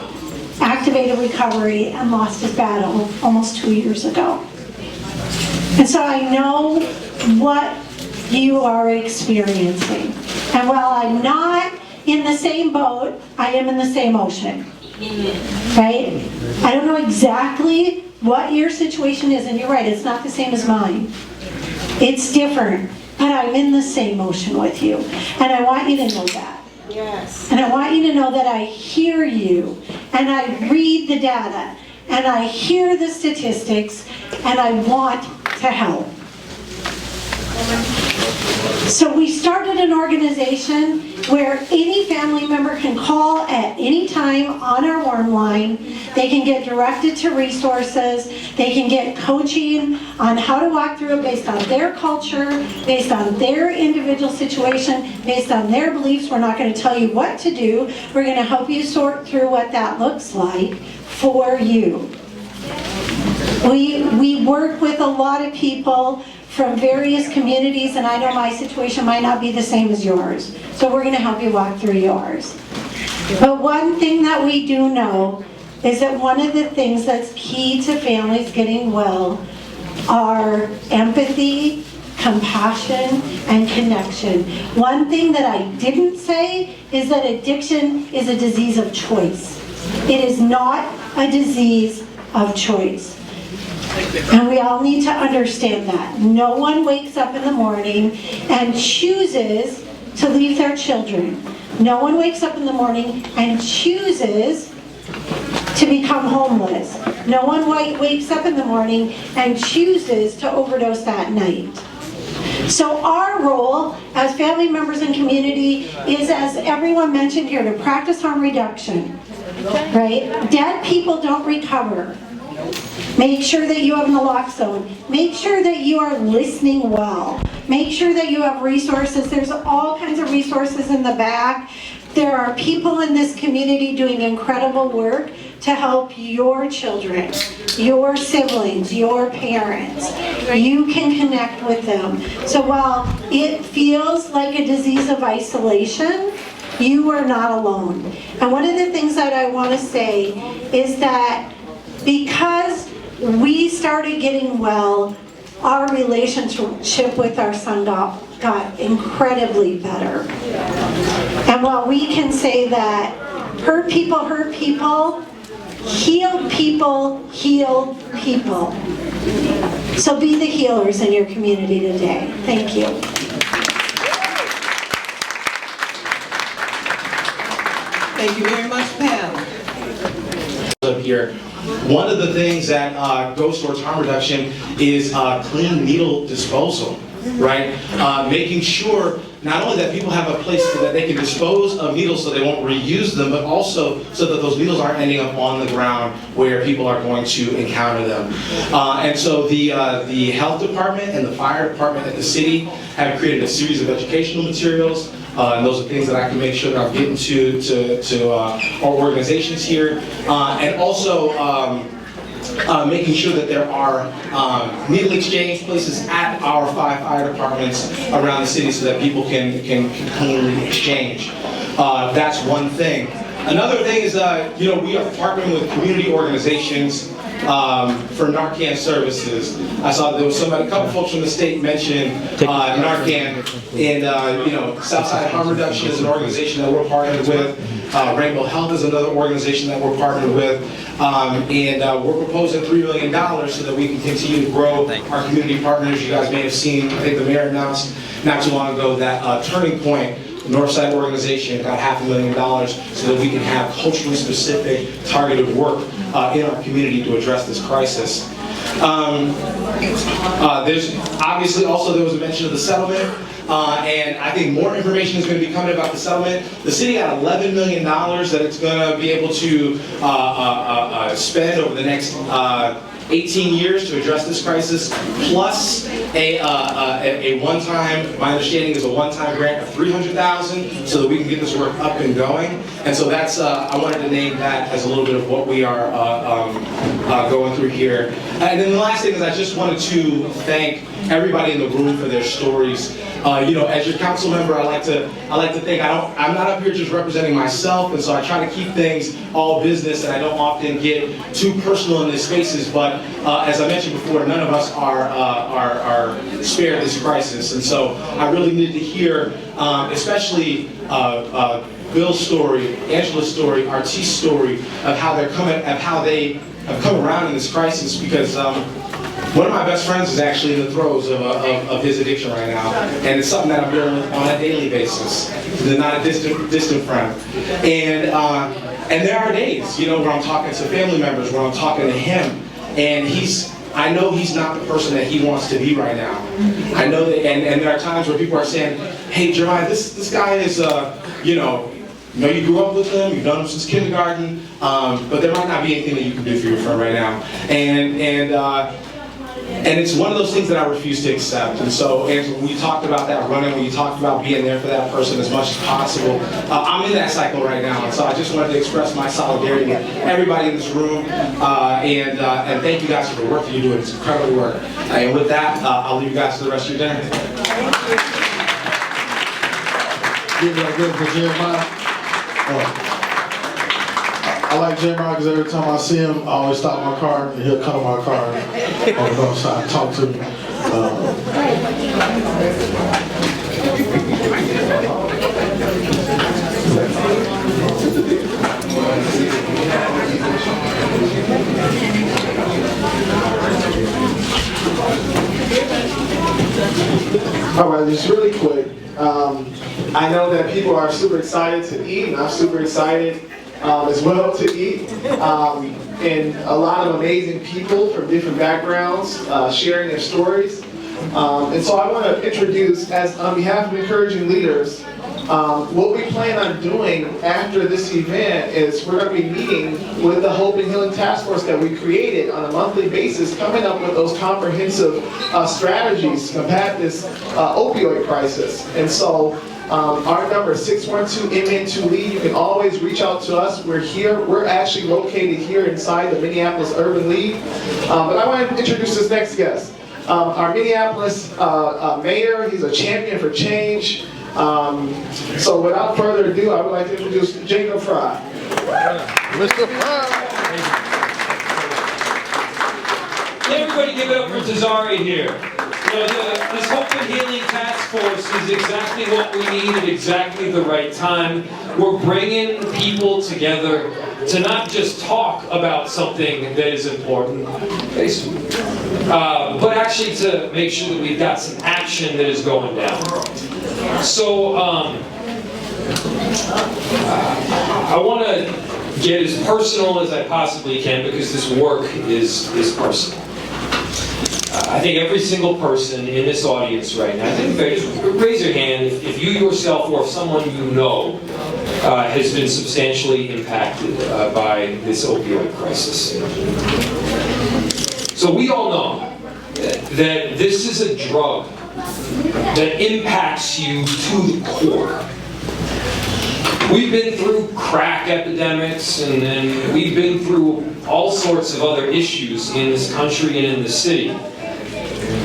activated recovery, and lost his battle almost 2 years ago. And so I know what you are experiencing. And while I'm not in the same boat, I am in the same ocean. Right? I don't know exactly what your situation is, and you're right, it's not the same as mine. It's different, but I'm in the same ocean with you. And I want you to know that. Yes. And I want you to know that I hear you, and I read the data, and I hear the statistics, and I want to help. So we started an organization where any family member can call at any time on our warm line. They can get directed to resources. They can get coaching on how to walk through it based on their culture, based on their individual situation, based on their beliefs. We're not going to tell you what to do. We're going to help you sort through what that looks like for you. We work with a lot of people from various communities, and I know my situation might not be the same as yours. So we're going to help you walk through yours. But one thing that we do know is that one of the things that's key to families getting well are empathy, compassion, and connection. One thing that I didn't say is that addiction is a disease of choice. It is not a disease of choice. And we all need to understand that. No one wakes up in the morning and chooses to leave their children. No one wakes up in the morning and chooses to become homeless. No one wakes up in the morning and chooses to overdose that night. So our role as family members and community is, as everyone mentioned here, to practice harm reduction, right? Dead people don't recover. Make sure that you have naloxone. Make sure that you are listening well. Make sure that you have resources. There's all kinds of resources in the back. There are people in this community doing incredible work to help your children, your siblings, your parents. You can connect with them. So while it feels like a disease of isolation, you are not alone. And one of the things that I want to say is that because we started getting well, our relationship with our son got incredibly better. And while we can say that hurt people, healed people heal people. So be the healers in your community today. Thank you. Thank you very much, Pam. Up here. One of the things that goes towards harm reduction is clean needle disposal, right? Making sure not only that people have a place so that they can dispose of needles so they won't reuse them, but also so that those needles aren't ending up on the ground where people are going to encounter them. And so the health department and the fire department at the city have created a series of educational materials. And those are things that I can make sure that I'm getting to our organizations here. And also making sure that there are needle exchange places at our 5 fire departments around the city so that people can cleanly exchange. That's one thing. Another thing is, we are partnering with community organizations for Narcan services. I saw there was a couple folks from the state mentioned Narcan, and Southside Harm Reduction is an organization that we're partnered with. Rainbow Health is another organization that we're partnered with, and we're proposing $3 million so that we can continue to grow our community partners. You guys may have seen, I think the mayor announced not too long ago that Turning Point, Northside organization, got $500,000 so that we can have culturally specific, targeted work in our community to address this crisis. There's obviously also, there was a mention of the settlement, and I think more information is going to be coming about the settlement. The city got $11 million that it's going to be able to spend over the next 18 years to address this crisis, plus a one-time, my understanding is a one-time grant of $300,000 so that we can get this work up and going. And so that's, I wanted to name that as a little bit of what we are going through here. And then the last thing is I just wanted to thank everybody in the room for their stories. As your council member, I like to think I'm not up here just representing myself, and so I try to keep things all business, and I don't often get too personal in these spaces. But as I mentioned before, none of us are spared this crisis, and so I really needed to hear, especially Bill's story, Angela's story, Artie's story of how they have come around in this crisis, because. One of my best friends is actually in the throes of his addiction right now, and it's something that I'm dealing with on a daily basis. They're not a distant friend, and there are days, where I'm talking to family members, where I'm talking to him, and I know he's not the person that he wants to be right now. I know that, and there are times where people are saying, "Hey, Jeremiah, this guy is, you grew up with him, you've known him since kindergarten, but there might not be anything that you can do for your friend right now." And it's one of those things that I refuse to accept. And so, Angela, when you talked about that running, when you talked about being there for that person as much as possible, I'm in that cycle right now. And so I just wanted to express my solidarity with everybody in this room. And thank you guys for the work that you're doing. It's incredible work. And with that, I'll leave you guys to the rest of your dinner. Give that good for Jeremiah. I like Jeremiah because every time I see him, I always stop my car and he'll come to my car on the north side, talk to me. I know that people are super excited to eat, and I'm super excited as well to eat. And a lot of amazing people from different backgrounds sharing their stories. And so I want to introduce, as on behalf of Encouraging Leaders, what we plan on doing after this event is we're going to be meeting with the Hope and Healing Task Force that we created on a monthly basis, coming up with those comprehensive strategies to combat this opioid crisis. And so our number is 612-MN2-LEAD. You can always reach out to us. We're here. We're actually located here inside the Minneapolis Urban League. But I want to introduce this next guest. Our Minneapolis mayor, he's a champion for change. So without further ado, I would like to introduce Jacob Fry. Mr. Fry. Everybody give it up for Tazari here. You know, this Hope and Healing Task Force is exactly what we need at exactly the right time. We're bringing people together to not just talk about something that is important, but actually to make sure that we've got some action that is going down. So I want to get as personal as I possibly can because this work is personal. I think every single person in this audience right now, I think raise your hand if you yourself or if someone you know has been substantially impacted by this opioid crisis. So we all know that this is a drug that impacts you to the core. We've been through crack epidemics and we've been through all sorts of other issues in this country and in the city.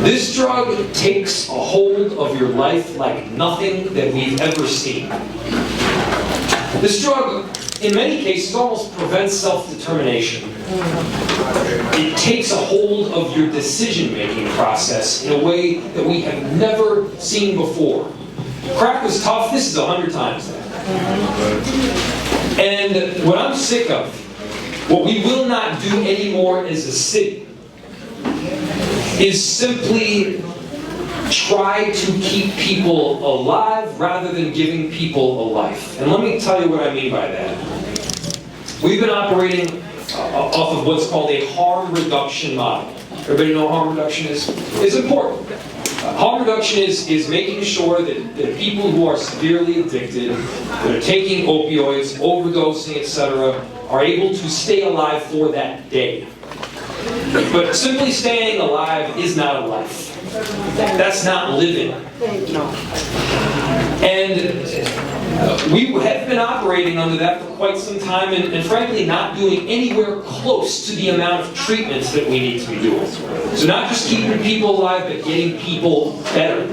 This drug takes a hold of your life like nothing that we've ever seen. This drug, in many cases, almost prevents self-determination. It takes a hold of your decision-making process in a way that we have never seen before. Crack was tough, this is 100 times that. And what I'm sick of, what we will not do anymore as a city, is simply try to keep people alive rather than giving people a life. And let me tell you what I mean by that. We've been operating off of what's called a harm reduction model. Everybody know what harm reduction is? It's important. Harm reduction is making sure that people who are severely addicted, that are taking opioids, overdosing, etc., are able to stay alive for that day. But simply staying alive is not a life. That's not living. And we have been operating under that for quite some time and frankly not doing anywhere close to the amount of treatments that we need to be doing. So not just keeping people alive, but getting people better.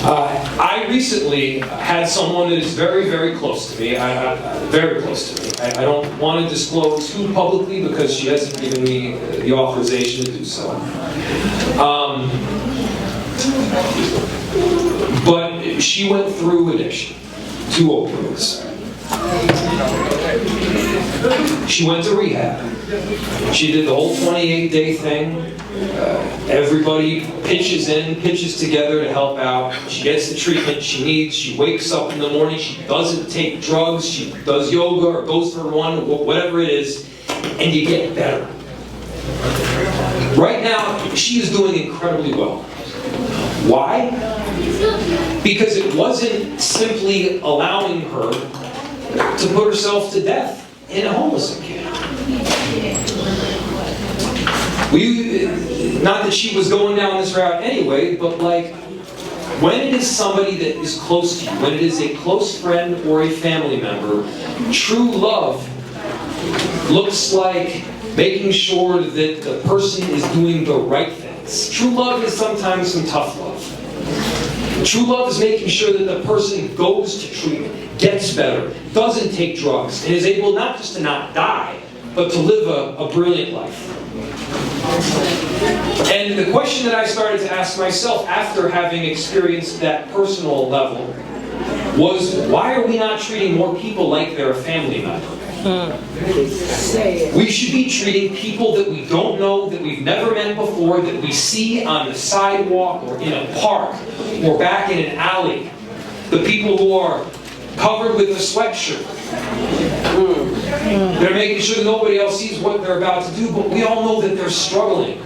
I recently had someone that is very, very close to me, very close to me. I don't want to disclose who publicly because she hasn't given me the authorization to do so. But she went through addiction to opioids. She went to rehab. She did the whole 28-day thing. Everybody pitches together to help out. She gets the treatment she needs. She wakes up in the morning. She doesn't take drugs. She does yoga or goes for a run, whatever it is, and you get better. Right now, she is doing incredibly well. Why? Because it wasn't simply allowing her to put herself to death in a homeless camp. Not that she was going down this route anyway, but like, when it is somebody that is close to you, when it is a close friend or a family member, true love looks like making sure that the person is doing the right things. True love is sometimes some tough love. True love is making sure that the person goes to treatment, gets better, doesn't take drugs, and is able not just to not die, but to live a brilliant life. And the question that I started to ask myself after having experienced that personal level was, why are we not treating more people like they're a family member? We should be treating people that we don't know, that we've never met before, that we see on the sidewalk or in a park or back in an alley, the people who are covered with a sweatshirt. They're making sure that nobody else sees what they're about to do, but we all know that they're struggling.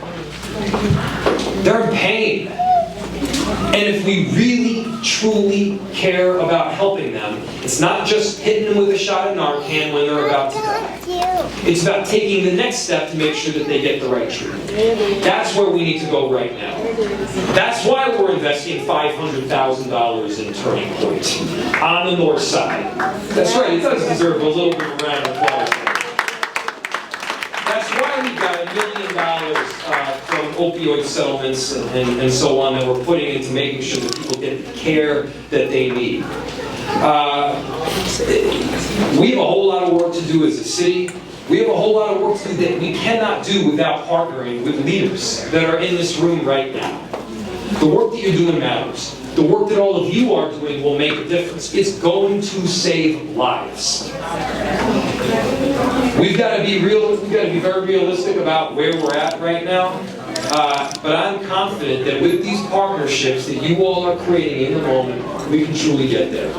They're in pain. And if we really, truly care about helping them, it's not just hitting them with a shot of Narcan when they're about to die. It's about taking the next step to make sure that they get the right treatment. That's where we need to go right now. That's why we're investing $500,000 in Turning Point on the north side. That's right, it does deserve a little bit of a round of applause. That's why we got $1 million from opioid settlements and so on that we're putting into making sure that people get the care that they need. We have a whole lot of work to do as a city. We have a whole lot of work to do that we cannot do without partnering with leaders that are in this room right now. The work that you're doing matters. The work that all of you are doing will make a difference. It's going to save lives. We've got to be real. We've got to be very realistic about where we're at right now. But I'm confident that with these partnerships that you all are creating in the moment, we can truly get there.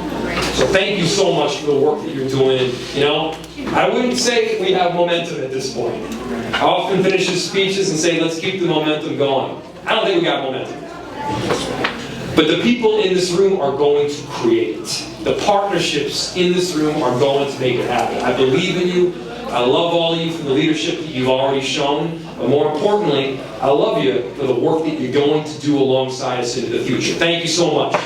So thank you so much for the work that you're doing. You know, I wouldn't say we have momentum at this point. I often finish his speeches and say, let's keep the momentum going. I don't think we got momentum. But the people in this room are going to create it. The partnerships in this room are going to make it happen. I believe in you. I love all of you for the leadership that you've already shown. But more importantly, I love you for the work that you're going to do alongside us into the future. Thank you so much.